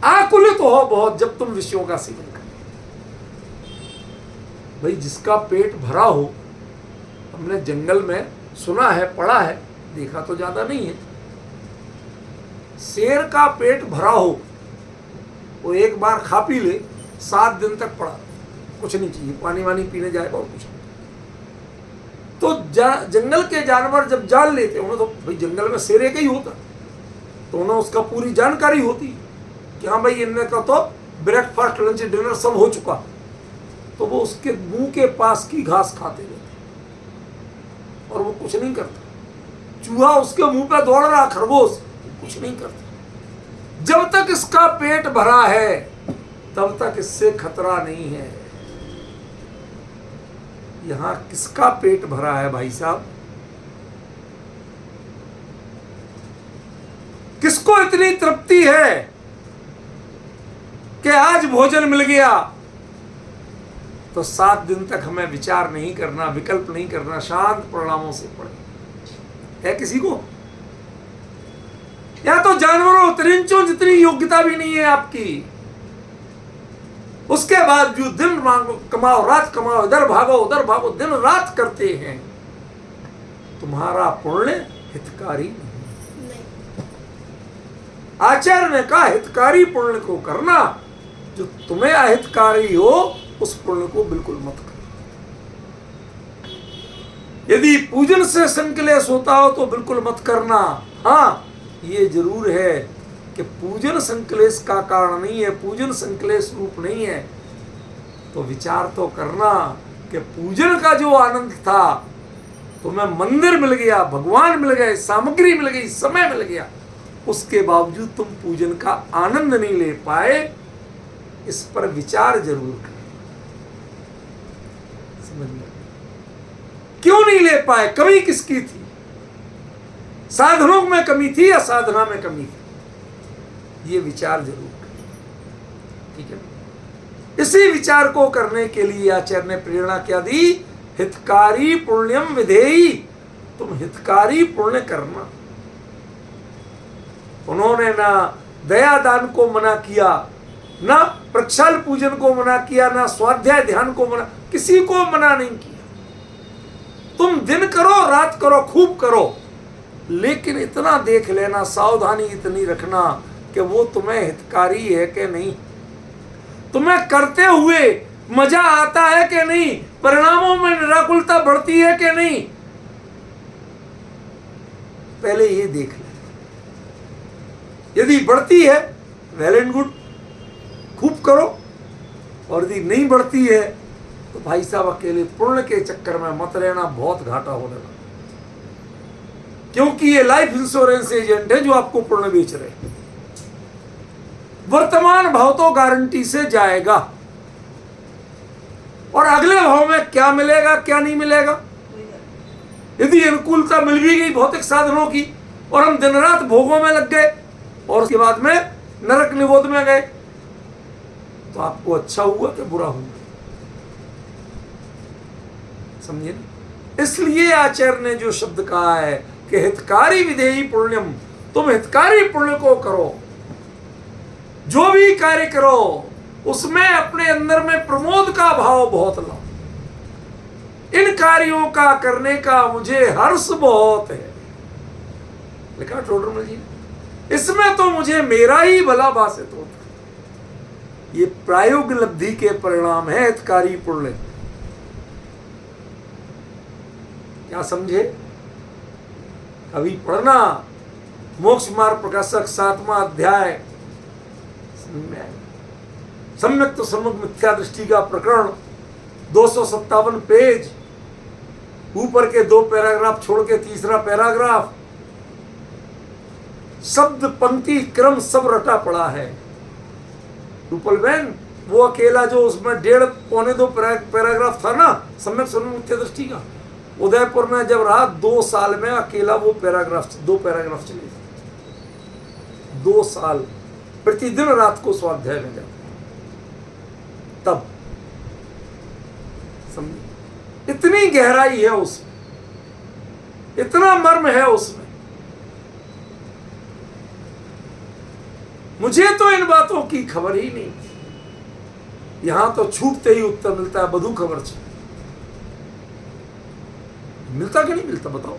आकुलित हो बहुत जब तुम विषयों का सेवन करें। भाई जिसका पेट भरा हो, हमने जंगल में सुना है, पढ़ा है, देखा तो ज्यादा नहीं है, शेर का पेट भरा हो, वो एक बार खा पी ले, 7 दिन तक पड़ा, कुछ नहीं चाहिए, पानी वानी पीने जाएगा और कुछ नहीं। तो जंगल के जानवर जब जान लेते, उन्हें तो भाई जंगल में शेर एक ही होता, तो उन्हें उसका पूरी जानकारी होती कि हाँ भाई इनने का तो ब्रेकफास्ट लंच डिनर सब हो चुका, तो वो उसके मुंह के पास की घास खाते रहते और वो कुछ नहीं करता। चूहा उसके मुंह पे दौड़ रहा, खरगोश कुछ नहीं करता। जब तक इसका पेट भरा है तब तक इससे खतरा नहीं है। यहां किसका पेट भरा है भाई साहब? किसको इतनी तृप्ति है कि आज भोजन मिल गया तो 7 दिन तक हमें विचार नहीं करना, विकल्प नहीं करना, शांत परिणामों से पढ़े? है किसी को? या तो जानवरों तरिंचों जितनी योग्यता भी नहीं है आपकी, उसके बाद जो दिन कमाओ रात कमाओ, इधर भागो उधर भागो, दिन रात करते हैं, तुम्हारा पुण्य हितकारी नहीं। आचार्य ने कहा हितकारी पुण्य को करना, जो तुम्हें अहितकारी हो उस पुण्य को बिल्कुल मत करो। यदि पूजन से संकलेश होता हो तो बिल्कुल मत करना। हाँ, ये जरूर है कि पूजन संकलेश का कारण नहीं है, पूजन संकलेश रूप नहीं है, तो विचार तो करना कि पूजन का जो आनंद था, तुम्हें मंदिर मिल गया, भगवान मिल गए, सामग्री मिल गई, समय मिल गया, उसके बावजूद तुम पूजन का आनंद नहीं ले पाए, इस पर विचार जरूर करें। समझ में? क्यों नहीं ले पाए? कमी किसकी थी? साधनों में कमी थी या साधना में कमी थी? ये विचार जरूर करें। ठीक है? इसी विचार को करने के लिए आचार्य ने प्रेरणा क्या दी? हितकारी पुण्यम विधेयी, तुम हितकारी पुण्य करना। उन्होंने ना दया दान को मना किया, ना प्रक्षाल पूजन को मना किया, ना स्वाध्याय ध्यान को मना, किसी को मना नहीं किया। तुम दिन करो रात करो, खूब करो, लेकिन इतना देख लेना, सावधानी इतनी रखना कि वो तुम्हें हितकारी है कि नहीं, तुम्हें करते हुए मजा आता है कि नहीं, परिणामों में निराकुलता बढ़ती है कि नहीं, पहले ये देख ले। यदि बढ़ती है वेल एंड गुड, खूब करो, और यदि नहीं बढ़ती है तो भाई साहब अकेले पुण्य के चक्कर में मत रहना, बहुत घाटा होने लगा। क्योंकि ये लाइफ इंश्योरेंस एजेंट है जो आपको पुण्य बेच रहे हैं। वर्तमान भाव तो गारंटी से जाएगा, और अगले भाव में क्या मिलेगा क्या नहीं मिलेगा। यदि अनुकूलता मिल भी गई भौतिक साधनों की और हम दिन रात भोगों में लग गए और उसके बाद में नरक निबोध में गए, तो आपको अच्छा हुआ कि बुरा हुआ? समझे ना? इसलिए आचार्य ने जो शब्द कहा है कि हितकारी विधेयी पुण्यम, तुम हितकारी पुण्य को करो, जो भी कार्य करो उसमें अपने अंदर में प्रमोद का भाव बहुत लाओ। इन कार्यों का करने का मुझे हर्ष बहुत है, लिखा टोडरमल जी ने। इसमें तो मुझे मेरा ही भला भाषित होता है। ये प्रायोगिक लब्धि के परिणाम है हितकारी पुण्य। क्या समझे? अभी पढ़ना मोक्ष मार्ग प्रकाशक 7वां अध्याय, सम्यक तो सम्यक मिथ्या दृष्टि का प्रकरण 257 पेज, ऊपर के 2 पैराग्राफ छोड़ के तीसरा पैराग्राफ, शब्द पंक्ति क्रम सब रटा पड़ा है। रूपल बहन, वो अकेला जो उसमें 1.5 पौने 2 पैराग्राफ था ना सम्यक सम्यक मिथ्या दृष्टि का, उदयपुर में जब रहा 2 साल में अकेला वो 2 पैराग्राफ चले थे। 2 साल प्रतिदिन रात को स्वाध्याय में जाता, तब समझे इतनी गहराई है उसमें, इतना मर्म है उसमें। मुझे तो इन बातों की खबर ही नहीं थी। यहां तो छूटते ही उत्तर मिलता है, बधू खबर चाहिए। मिलता कि नहीं मिलता बताओ?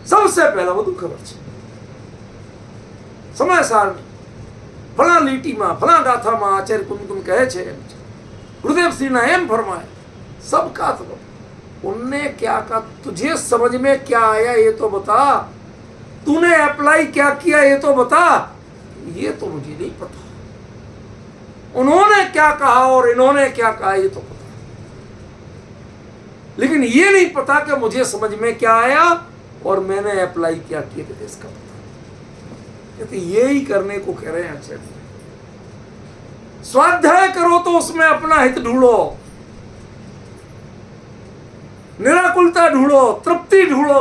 सबसे पहला बधू खबर चाहिए, समय सार फला લીટી માં फला गाथा में आचार्य कुमकुम कहे छे, गुरुदेव श्री ने एम फरमाए, सब का तो उनने क्या कहा, तुझे समझ में क्या आया ये तो बता, तूने अप्लाई क्या किया ये तो बता। ये तो मुझे नहीं पता, उन्होंने क्या कहा और इन्होंने क्या कहा ये तो पता, लेकिन ये नहीं पता कि मुझे समझ में क्या आया और मैंने अप्लाई क्या किया कि इसका पता। कहते ये ही करने को कह रहे हैं आचार्य। स्वाध्याय करो तो उसमें अपना हित ढूंढो, निराकुलता ढूंढो, तृप्ति ढूंढो।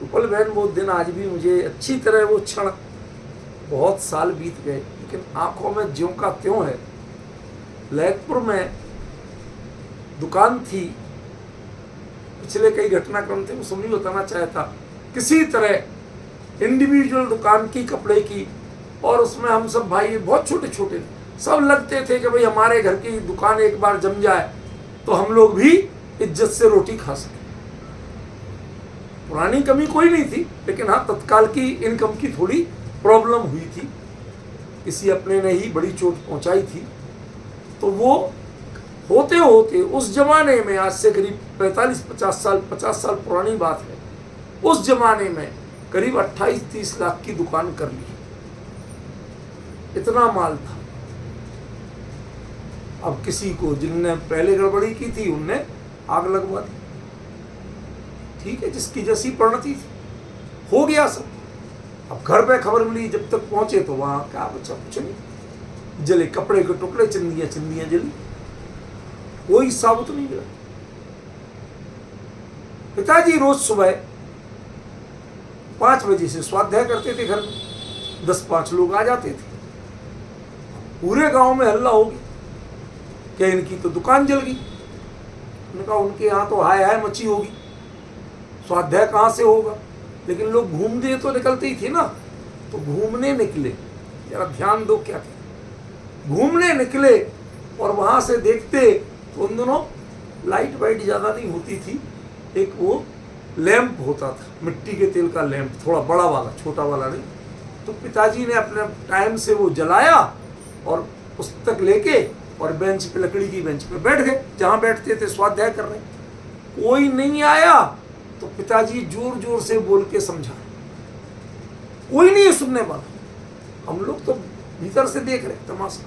उपल बहन, वो दिन आज भी मुझे अच्छी तरह, वो क्षण, बहुत साल बीत गए लेकिन आंखों में ज्यों का त्यों है। ललितपुर में दुकान थी, पिछले कई घटनाक्रम थे, वो सब नहीं बताना चाहता। किसी तरह इंडिविजुअल दुकान की कपड़े की, और उसमें हम सब भाई बहुत छोटे छोटे सब लगते थे कि भाई हमारे घर की दुकान एक बार जम जाए तो हम लोग भी इज्जत से रोटी खा सके। पुरानी कमी कोई नहीं थी, लेकिन हाँ तत्काल की इनकम की थोड़ी प्रॉब्लम हुई थी, किसी अपने ने ही बड़ी चोट पहुंचाई थी। तो वो होते होते उस जमाने में, आज से करीब 50 साल पुरानी बात है, उस जमाने में करीब 28-30 लाख की दुकान कर ली, इतना माल था। अब किसी को जिनने पहले गड़बड़ी की थी उनने आग लगवा दी, ठीक है, जिसकी जैसी परिणति थी, हो गया सब। अब घर पे खबर मिली, जब तक पहुंचे तो वहां क्या बचा, कुछ नहीं, जले कपड़े के टुकड़े, चिंदियां जली, कोई साबुत नहीं मिला। पिताजी रोज सुबह 5 बजे से स्वाध्याय करते थे घर में, 10-5 लोग आ जाते थे। पूरे गांव में हल्ला हो गया कि इनकी तो दुकान जल गई। उन्होंने कहा उनके यहाँ तो हाय हाय मची होगी, स्वाध्याय कहाँ से होगा। लेकिन लोग घूमते तो निकलते ही थे ना, तो घूमने निकले, जरा ध्यान दो क्या क्या, घूमने निकले और वहां से देखते तो उन दोनों लाइट वाइट ज़्यादा नहीं होती थी, एक वो लैंप होता था, मिट्टी के तेल का लैंप, थोड़ा बड़ा वाला, छोटा वाला नहीं। तो पिताजी ने अपने टाइम से वो जलाया और पुस्तक लेके और बेंच पे, लकड़ी की बेंच पे बैठ गए, जहाँ बैठते थे स्वाध्याय करने। कोई नहीं आया तो पिताजी जोर जोर से बोल के समझा, कोई नहीं है सुनने वाला। हम लोग तो भीतर से देख रहे तमाशा,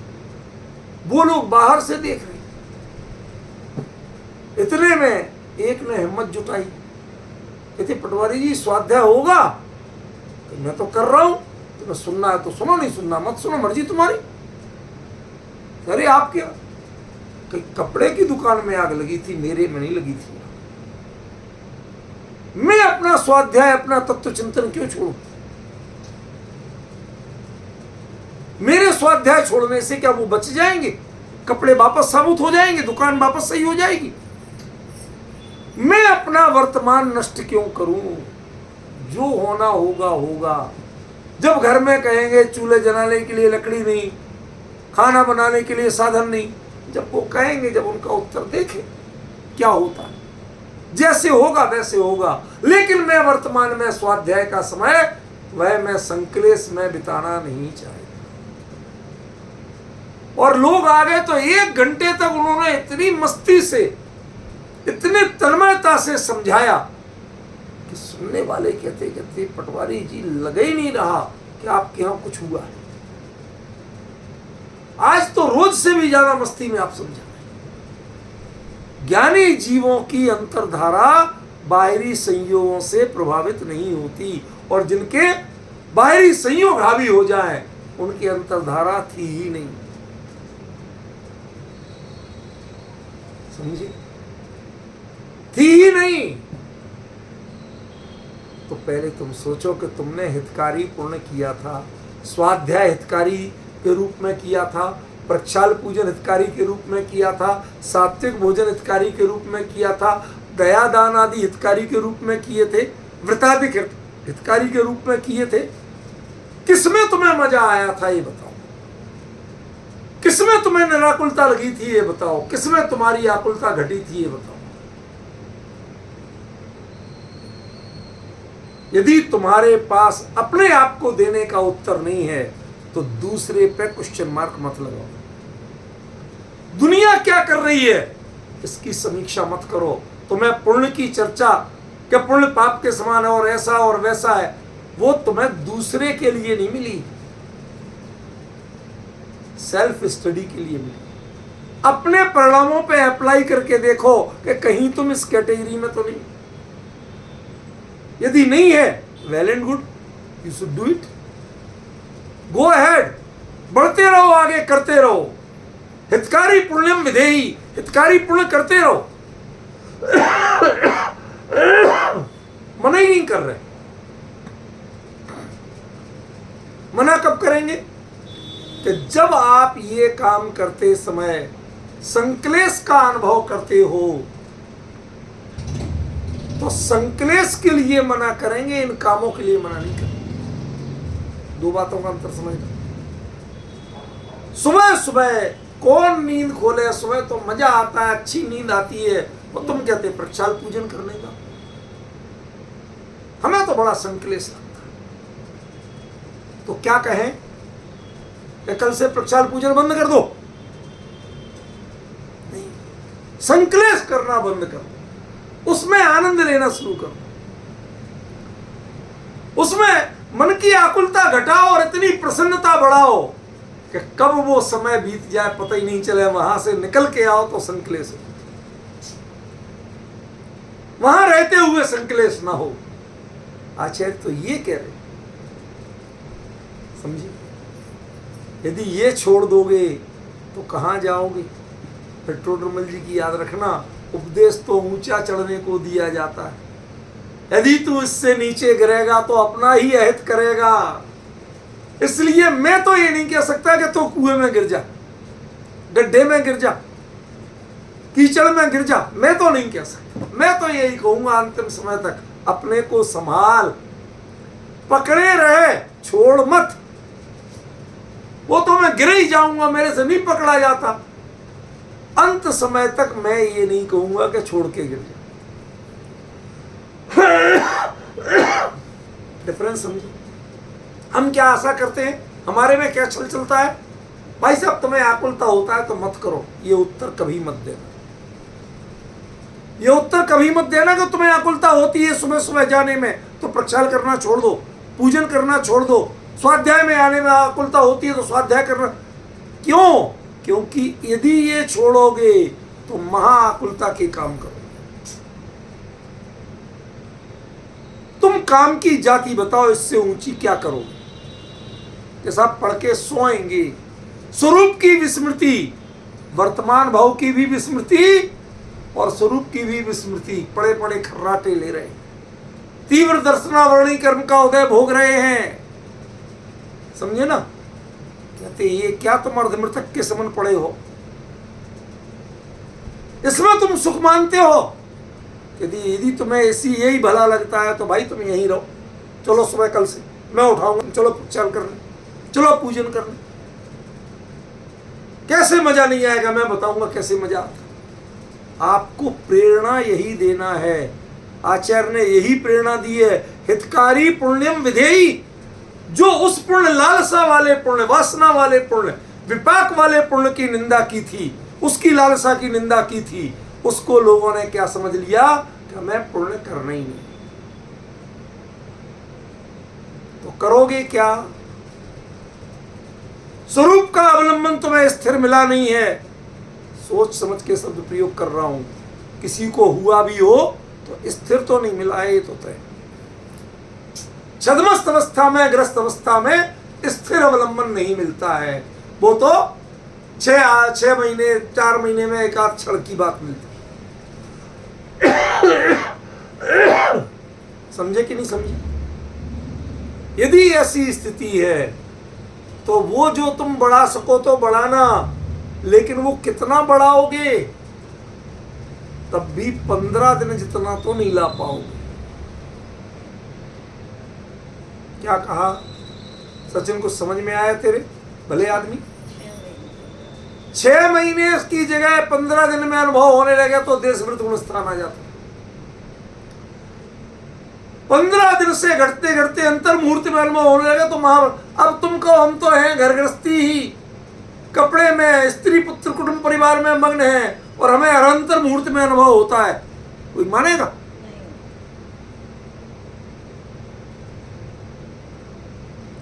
वो लोग बाहर से देख रहे, इतने में एक ने हिम्मत जुटाई, कहते पटवारी जी स्वाध्याय होगा? तो मैं तो कर रहा हूं, तुम्हें सुनना है तो सुनो, नहीं सुनना मत सुनो, मर्जी तुम्हारी। अरे आप क्या, कहीं कपड़े की दुकान में आग लगी थी, मेरे में नहीं लगी थी। मैं अपना स्वाध्याय, अपना तत्व चिंतन क्यों छोड़ूं? मेरे स्वाध्याय छोड़ने से क्या वो बच जाएंगे? कपड़े वापस साबुत हो जाएंगे, दुकान वापस सही हो जाएगी? मैं अपना वर्तमान नष्ट क्यों करूं? जो होना होगा होगा। जब घर में कहेंगे चूल्हे जलाने के लिए लकड़ी नहीं, खाना बनाने के लिए साधन नहीं, जब वो कहेंगे, जब उनका उत्तर देखें क्या होता है। जैसे होगा वैसे होगा, लेकिन मैं वर्तमान में स्वाध्याय का समय वह मैं संकलेश में बिताना नहीं चाहता। और लोग आ गए तो 1 घंटे तक उन्होंने इतनी मस्ती से, इतनी तन्मयता से समझाया कि सुनने वाले कहते कहते पटवारी जी लग ही नहीं रहा कि आपके यहां कुछ हुआ है। आज तो रोज से भी ज्यादा मस्ती में आप समझा। ज्ञानी जीवों की अंतर्धारा बाहरी संयोगों से प्रभावित नहीं होती, और जिनके बाहरी संयोग हावी हो जाएं उनकी अंतर्धारा थी ही नहीं। समझे? थी ही नहीं। तो पहले तुम सोचो कि तुमने हितकारी पूर्ण किया था, स्वाध्याय हितकारी के रूप में किया था, प्रक्षाल पूजन हितकारी के रूप में किया था, सात्विक भोजन हितकारी के रूप में किया था, दया दान आदि हितकारी के रूप में किए थे, व्रताधिक हितकारी के रूप में किए थे। किसमें तुम्हें मजा आया था ये बताओ? किसमें तुम्हें निराकुलता लगी थी ये बताओ? किसमें तुम्हारी आकुलता घटी थी ये बताओ? यदि तुम्हारे पास अपने आप को देने का उत्तर नहीं है तो दूसरे पे क्वेश्चन मार्क मत लगाओ। दुनिया क्या कर रही है इसकी समीक्षा मत करो। तुम्हें पुण्य की चर्चा कि पुण्य पाप के समान है और ऐसा और वैसा है, वो तुम्हें दूसरे के लिए नहीं मिली, सेल्फ स्टडी के लिए मिली। अपने परिणामों पे अप्लाई करके देखो कि कहीं तुम इस कैटेगरी में तो नहीं। यदि नहीं है, well and good, you should do it. Go ahead, बढ़ते रहो, आगे करते रहो। हितकारी पुण्यम विधेयी, हितकारी पुण्य करते रहो। मना ही नहीं कर रहे। मना कब करेंगे? कि जब आप ये काम करते समय संक्लेश का अनुभव करते हो तो संक्लेश के लिए मना करेंगे, इन कामों के लिए मना नहीं करेंगे। 2 बातों का अंतर समझना। सुबह सुबह कौन नींद खोले? सुबह तो मजा आता है, अच्छी नींद आती है, और तुम कहते प्रक्षाल पूजन करने का। हमें तो बड़ा संक्लेश लगता है। तो क्या कहें कि कल से प्रक्षाल पूजन बंद कर दो? नहीं, संक्लेश करना बंद कर दो, उसमें आनंद लेना शुरू करो, उसमें मन की आकुलता घटाओ और इतनी प्रसन्नता बढ़ाओ कि कब वो समय बीत जाए पता ही नहीं चले। वहां से निकल के आओ तो संक्लेश हो, वहां रहते हुए संक्लेश ना हो। आचार्य तो ये कह रहे, समझिए, यदि ये छोड़ दोगे तो कहां जाओगे? फिर टोडरमल जी की याद रखना, उपदेश तो ऊंचा चढ़ने को दिया जाता है। यदि तू इससे नीचे गिरेगा तो अपना ही अहित करेगा। इसलिए मैं तो ये नहीं कह सकता कि तू कुएं में गिर जा, गड्ढे में गिर जा, कीचड़ में गिर जा। मैं तो नहीं कह सकता। मैं तो यही कहूंगा अंतिम समय तक अपने को संभाल, पकड़े रहे, छोड़ मत। वो तो मैं गिर ही जाऊंगा, मेरे से नहीं पकड़ा जाता। अंत समय तक मैं ये नहीं कहूंगा कि छोड़ के गिर जा। डिफरेंस समझो। हम क्या आशा करते हैं, हमारे में क्या छल चलता है? भाई साहब तुम्हें आकुलता होता है तो मत करो। ये उत्तर कभी मत देना, ये उत्तर कभी मत देना कि तुम्हें आकुलता होती है सुबह सुबह जाने में तो प्रक्षाल करना छोड़ दो, पूजन करना छोड़ दो। स्वाध्याय में आने में आकुलता होती है तो स्वाध्याय करना क्यों? क्योंकि यदि ये छोड़ोगे तो महाआकुलता के काम करो। तुम काम की जाति बताओ, इससे ऊंची क्या करो? जैसा पढ़ के सोएंगे। स्वरूप की विस्मृति, वर्तमान भाव की भी विस्मृति और स्वरूप की भी विस्मृति, पड़े पड़े खर्राटे ले रहे हैं। तीव्र दर्शनावरणी कर्म का उदय भोग रहे हैं। समझे ना? कहते ये क्या तुम अर्धमृतक के समान पड़े हो, इसमें तुम सुख मानते हो? यदि तुम्हें ऐसी यही भला लगता है तो भाई तुम यहीं रहो। चलो सुबह कल से मैं उठाऊंगा, चलो चल करने, चलो पूजन करने। कैसे मजा नहीं आएगा मैं बताऊंगा कैसे मजा आता। आपको प्रेरणा यही देना है। आचार्य ने यही प्रेरणा दी है, हितकारी पुण्यम विधेयी। जो उस पुण्य, लालसा वाले पुण्य, वासना वाले पुण्य, विपाक वाले पुण्य की निंदा की थी, उसकी लालसा की निंदा की थी, उसको लोगों ने क्या समझ लिया कि मैं पुण्य करना ही नहीं। तो करोगे क्या? स्वरूप का अवलंबन तुम्हें स्थिर मिला नहीं है। सोच समझ के शब्द प्रयोग कर रहा हूं। किसी को हुआ भी हो तो स्थिर तो नहीं मिला है, ये तो तय। छद्मस्त अवस्था में, ग्रस्त अवस्था में स्थिर अवलंबन नहीं मिलता है। वो तो 6 महीने 4 महीने में एक आध क्षण की बात मिलती। समझे कि नहीं समझे? यदि ऐसी स्थिति है तो वो जो तुम बढ़ा सको तो बढ़ाना, लेकिन वो कितना बढ़ाओगे? तब भी 15 दिन जितना तो नहीं ला पाओगे। क्या कहा सचिन? कुछ समझ में आया तेरे भले आदमी? 6 महीने की जगह 15 दिन में अनुभव होने लगे तो देशवृत गुण स्थान आ जाता। 15 दिन से घटते घटते अंतर मुहूर्त में अनुभव होने लगा तो अब तुम कहो हम तो हैं घर गृहस्थी ही, कपड़े में, स्त्री पुत्र कुटुंब परिवार में मग्न हैं और हमें अरंतर मुहूर्त में अनुभव होता है। कोई मानेगा?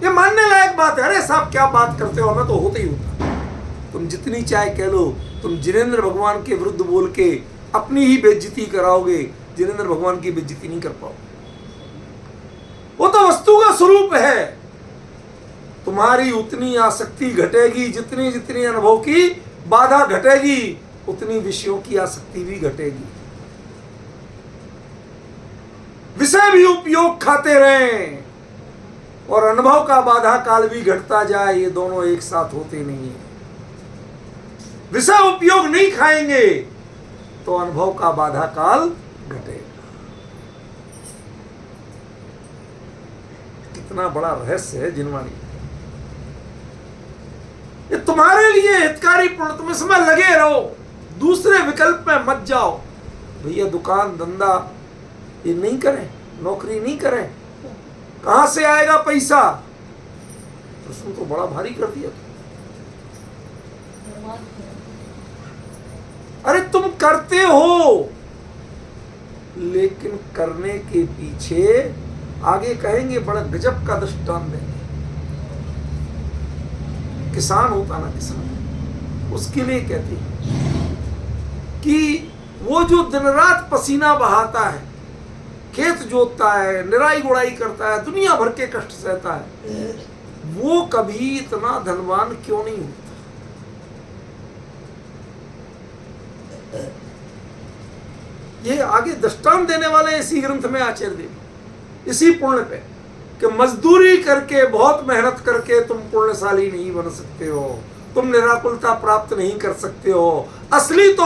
ये मानने लायक बात है। अरे साहब क्या बात करते हो, हमें तो होता ही होता। तुम जितनी चाहे कह लो, तुम जिनेंद्र भगवान के विरुद्ध बोल के अपनी ही बेइज्जती कराओगे, जिनेंद्र भगवान की बेइज्जती नहीं कर पाओगे। वो तो वस्तु का स्वरूप है। तुम्हारी उतनी आसक्ति घटेगी, जितनी जितनी अनुभव की बाधा घटेगी उतनी विषयों की आसक्ति भी घटेगी। विषय भी उपयोग खाते रहें और अनुभव का बाधा काल भी घटता जाए, ये दोनों एक साथ होते नहीं है। विषय उपयोग नहीं खाएंगे तो अनुभव का बाधा काल घटेगा। कितना बड़ा रहस्य है जिनवाणी। ये तुम्हारे लिए हितकारी पूर्ण, तुम इसमें लगे रहो, दूसरे विकल्प में मत जाओ। भैया दुकान धंधा ये नहीं करें, नौकरी नहीं करें, कहां से आएगा पैसा? प्रश्न तो बड़ा भारी कर दिया। अरे तुम करते हो, लेकिन करने के पीछे आगे कहेंगे बड़ा गजब का दृष्टांत देंगे। किसान होता ना, किसान, उसके लिए कहते हैं कि वो जो दिन रात पसीना बहाता है, खेत जोतता है, निराई गुड़ाई करता है, दुनिया भर के कष्ट सहता है, वो कभी इतना धनवान क्यों नहीं होता? ये आगे दृष्टांत देने वाले इसी ग्रंथ में आचार्य देव, इसी पुण्य पे कि मजदूरी करके, बहुत मेहनत करके तुम पुण्यशाली नहीं बन सकते हो, तुम निराकुलता प्राप्त नहीं कर सकते हो। असली तो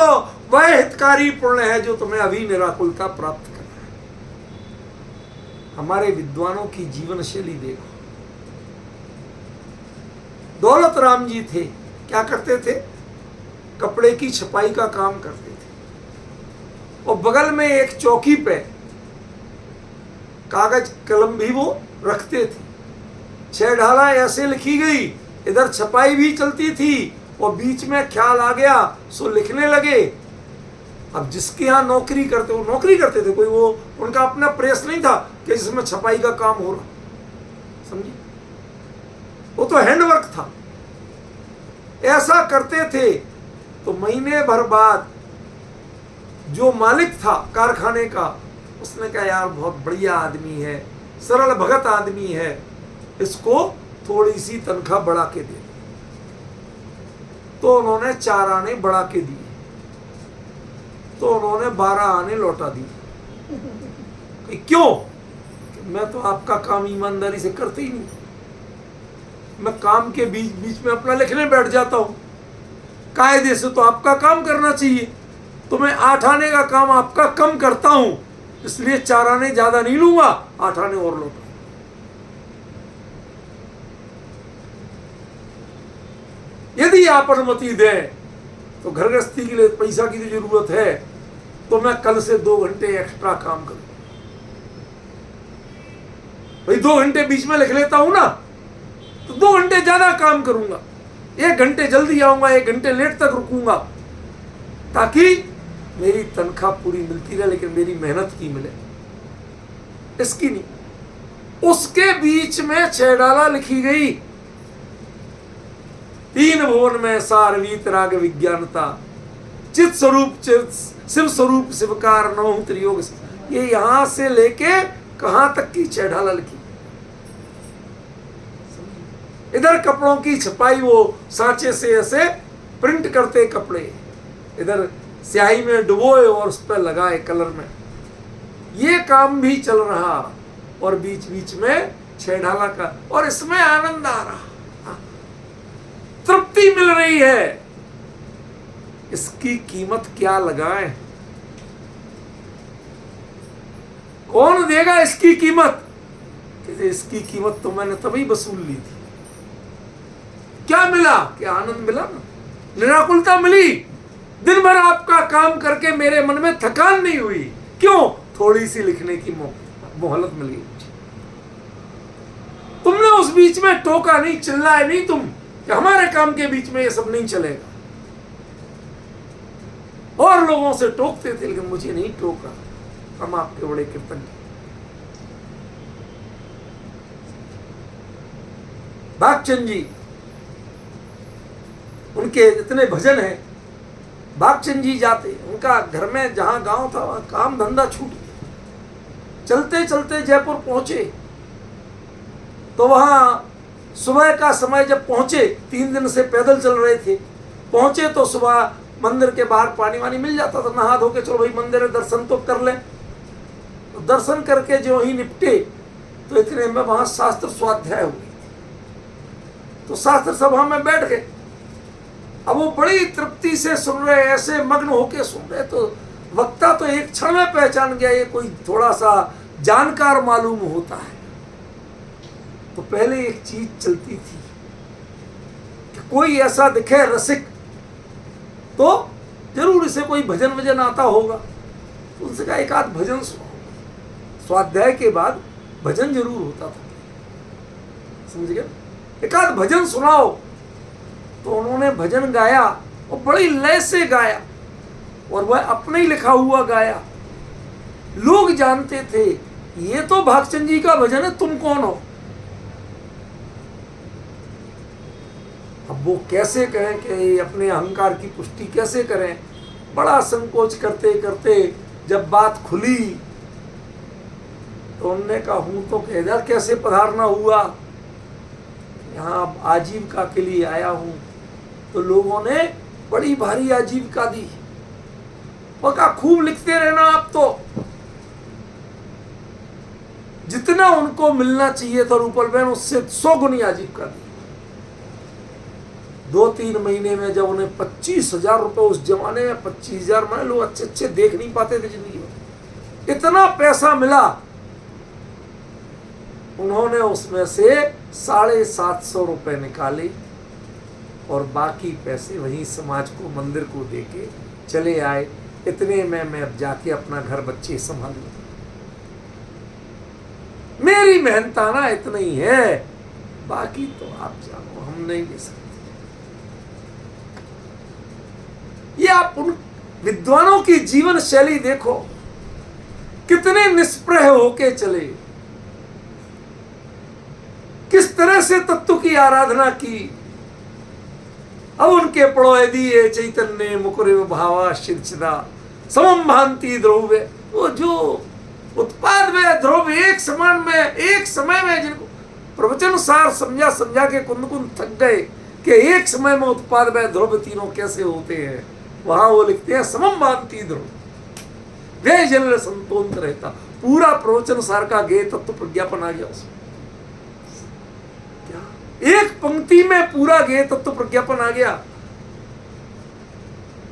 वह हितकारी पुण्य है जो तुम्हें अभी निराकुलता प्राप्त करना है। हमारे विद्वानों की जीवन शैली देखो। दौलत राम जी थे, क्या करते थे? कपड़े की छपाई का काम करते थे और बगल में एक चौकी पे कागज कलम भी वो रखते थे। 6 ढाला ऐसे लिखी गई, इधर छपाई भी चलती थी और बीच में ख्याल आ गया सो लिखने लगे। अब जिसके यहाँ नौकरी करते, वो नौकरी करते थे, कोई वो उनका अपना प्रेस नहीं था कि जिसमें छपाई का काम हो रहा, समझिए, वो तो हैंडवर्क था। ऐसा करते थे तो महीने भर बाद जो मालिक था कारखाने का, उसने कहा यार बहुत बढ़िया आदमी है, सरल भगत आदमी है, इसको थोड़ी सी तनख्वाह बढ़ा के दे। तो उन्होंने 4 आने बढ़ा के दिए, तो उन्होंने 12 आने लौटा दिए। क्यों? मैं तो आपका काम ईमानदारी से करते ही नहीं, मैं काम के बीच बीच में अपना लिखने बैठ जाता हूं। कायदे से तो आपका काम करना चाहिए, तो मैं 8 आने का काम आपका कम करता हूं, इसलिए 4 आने ज्यादा नहीं लूंगा, 8 आने और लौटा। यदि आप अनुमति दें तो घर गृहस्थी के लिए पैसा की तो जरूरत है, तो मैं कल से 2 घंटे एक्स्ट्रा काम करूं। भाई 2 घंटे बीच में लिख लेता हूं ना, तो 2 घंटे ज्यादा काम करूंगा, 1 घंटे जल्दी आऊंगा, 1 घंटे लेट तक रुकूंगा, ताकि मेरी तनख्वाह पूरी मिलती रहे, लेकिन मेरी मेहनत की मिले, इसकी नहीं। उसके बीच में 6 डाला लिखी गई, 3 भुवन में सार वीतराग विज्ञानता, चित स्वरूप शिव स्वरूप शिवकार नवहु त्रियोग। ये यहां से लेके कहां तक की 6 ढाला लिखी। इधर कपड़ों की छपाई, वो सांचे से ऐसे प्रिंट करते कपड़े, इधर स्याही में डुबोए और उस पर लगाए कलर में, ये काम भी चल रहा, और बीच बीच में 6 ढाला का, और इसमें आनंद आ रहा, तृप्ति मिल रही है। इसकी कीमत क्या लगाएं? कौन देगा इसकी कीमत? इसकी कीमत तो मैंने तभी वसूल ली थी। क्या मिला? क्या आनंद मिला ना, निराकुलता मिली। दिन भर आपका काम करके मेरे मन में थकान नहीं हुई। क्यों? थोड़ी सी लिखने की मोहलत मिल गई। तुमने उस बीच में टोका नहीं, चिल्लाए नहीं तुम कि हमारे काम के बीच में ये सब नहीं चलेगा। और लोगों से टोकते थे, लेकिन मुझे नहीं टोका। हम आपके बड़े कृतज्ञ। भागचंद जी, उनके इतने भजन हैं। भागचंद जी जाते, उनका घर में जहां गांव था वहां काम धंधा छूट गया। चलते चलते जयपुर पहुंचे, तो वहां सुबह का समय जब पहुंचे, 3 दिन से पैदल चल रहे थे, पहुंचे तो सुबह मंदिर के बाहर पानी वानी मिल जाता था, नहा धो के चलो भाई मंदिर में दर्शन तो कर ले। तो दर्शन करके जो ही निपटे, तो इतने में वहां शास्त्र स्वाध्याय हुई। तो शास्त्र सभा में बैठ गए। अब वो बड़ी तृप्ति से सुन रहे, ऐसे मग्न होके सुन रहे, तो वक्ता तो एक क्षण में पहचान गया ये कोई थोड़ा सा जानकार मालूम होता है। तो पहले एक चीज चलती थी कि कोई ऐसा दिखे रसिक, तो जरूर इसे कोई भजन वजन आता होगा। तो उनसे कहा एक आध भजन सुनाओ। स्वाध्याय के बाद भजन जरूर होता था, समझ गए? एक आध भजन सुनाओ। तो उन्होंने भजन गाया, और बड़ी लय से गाया, और वह अपने ही लिखा हुआ गाया। लोग जानते थे ये तो भागचंद जी का भजन है, तुम कौन हो? अब वो कैसे कहें कि अपने अहंकार की पुष्टि कैसे करें? बड़ा संकोच करते करते जब बात खुली, तो उन्होंने कहा हूं तो इधर कैसे पधारना हुआ, यहाँ आजीविका के लिए आया हूं। तो लोगों ने बड़ी भारी आजीविका दी, और कहा खूब लिखते रहना आप, तो जितना उनको मिलना चाहिए था रूपल बहन, उससे 100 गुनी आजीविका दी। 2-3 महीने में जब उन्हें 25,000 रुपए, उस जमाने में 25,000 में लोग अच्छे अच्छे देख नहीं पाते थे जिंदगी में, इतना पैसा मिला। उन्होंने उसमें से 750 रुपए निकाले, और बाकी पैसे वहीं समाज को, मंदिर को देके चले आए। इतने में मैं अब जाके अपना घर बच्चे संभाल लूं। मेरी मेहनताना इतना ही है, बाकी तो आप जानो, हम नहीं ले सकते। ये आप उन विद्वानों की जीवन शैली देखो, कितने निष्प्रह होके चले, किस तरह से तत्व की आराधना की। अब उनके पड़ो दिए चैतन्य मुकुरे भावा शिरचिदा, समम भांति ध्रुवे, वो जो उत्पाद में ध्रुव एक समान में एक समय में जिनको प्रवचन सार समझा समझा के कुंद कुंद थक गए कि एक समय में उत्पाद में ध्रुव तीनों कैसे होते हैं, वहां वो लिखते हैं समम भांति ध्रुव वे जल संतोंत रहता। पूरा प्रवचन सार का गेय तत्व प्रज्ञापन आ गया उसमें। क्या एक पंक्ति में पूरा गेय तत्व प्रज्ञापन आ गया।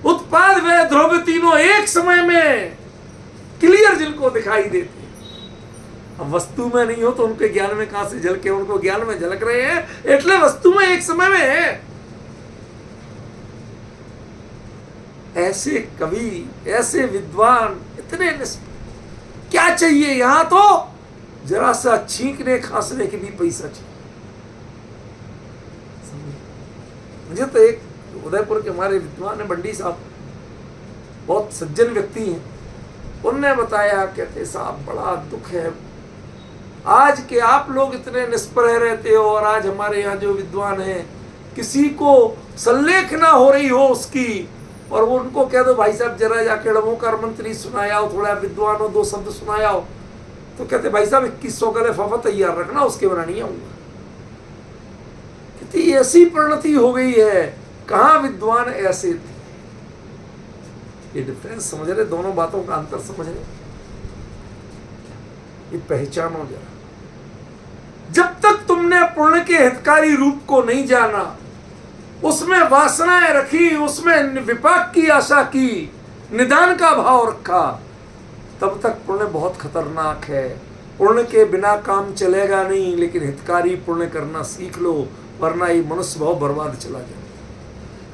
उत्पाद व ध्रुव तीनों एक समय में क्लियर जिनको दिखाई देते। अब वस्तु में नहीं हो तो उनके ज्ञान में कहां से झलके, उनको ज्ञान में झलक रहे हैं એટલે वस्तु में एक समय में है। ऐसे कवि, ऐसे विद्वान, इतने क्या चाहिए यहां तो जरा सा छींकने खांसने के भी पैसा चाहिए। मुझे तो एक उदयपुर के हमारे विद्वान है बंडी साहब, बहुत सज्जन व्यक्ति हैं, उनने बताया, कहते साहब बड़ा दुख है आज के आप लोग इतने निष्प्रह रहते हो और आज हमारे यहाँ जो विद्वान हैं किसी को संलेखना हो रही हो उसकी और वो उनको कह दो भाई साहब जरा जाके डमोकार मंत्री सुनायाओ, थोड़ा विद्वान हो 2 शब्द सुनायाओ, तो कहते भाई साहब 2100 का लिफाफा तैयार रखना, उसके बिना नहीं आऊंगा। कहते ऐसी परिणति हो गई है, कहाँ विद्वान ऐसे थे। ये डिफरेंस समझ रहे, दोनों बातों का अंतर समझ रहे, ये पहचानो जरा। जब तक तुमने पुण्य के हितकारी रूप को नहीं जाना, उसमें वासनाएं रखी, उसमें विपाक की आशा की, निदान का भाव रखा, तब तक पुण्य बहुत खतरनाक है। पुण्य के बिना काम चलेगा नहीं, लेकिन हितकारी पुण्य करना सीख लो, वरना ये मनुष्य भाव बर्बाद चला जाए।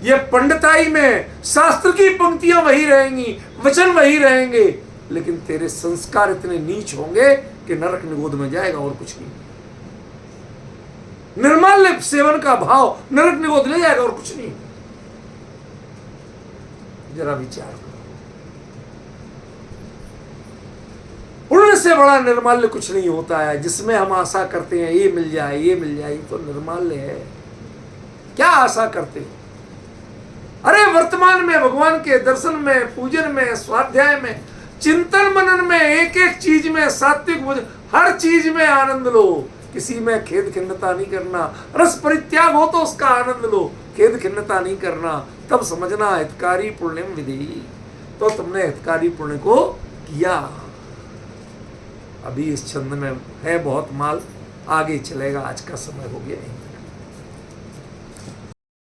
ये पंडिताई में शास्त्र की पंक्तियां वही रहेंगी, वचन वही रहेंगे, लेकिन तेरे संस्कार इतने नीच होंगे कि नरक निगोद में जाएगा और कुछ नहीं। निर्माल्य सेवन का भाव नरक निगोद ले जाएगा और कुछ नहीं। जरा विचार करो, पुण्य से बड़ा निर्माल्य कुछ नहीं होता है, जिसमें हम आशा करते हैं ये मिल जाए ये मिल जाए, तो निर्माल्य है। क्या आशा करते हैं? अरे वर्तमान में भगवान के दर्शन में, पूजन में, स्वाध्याय में, चिंतन मनन में, एक एक चीज में, सात्विक भोजन, हर चीज में आनंद लो। किसी में खेद खिन्नता नहीं करना। रस परित्याग हो तो उसका आनंद लो, खेद खिन्नता नहीं करना। तब समझना हितकारी पुण्यम विधि, तो तुमने हितकारी पुण्य को किया। अभी इस छंद में है बहुत माल, आगे चलेगा। आज का समय हो गया है।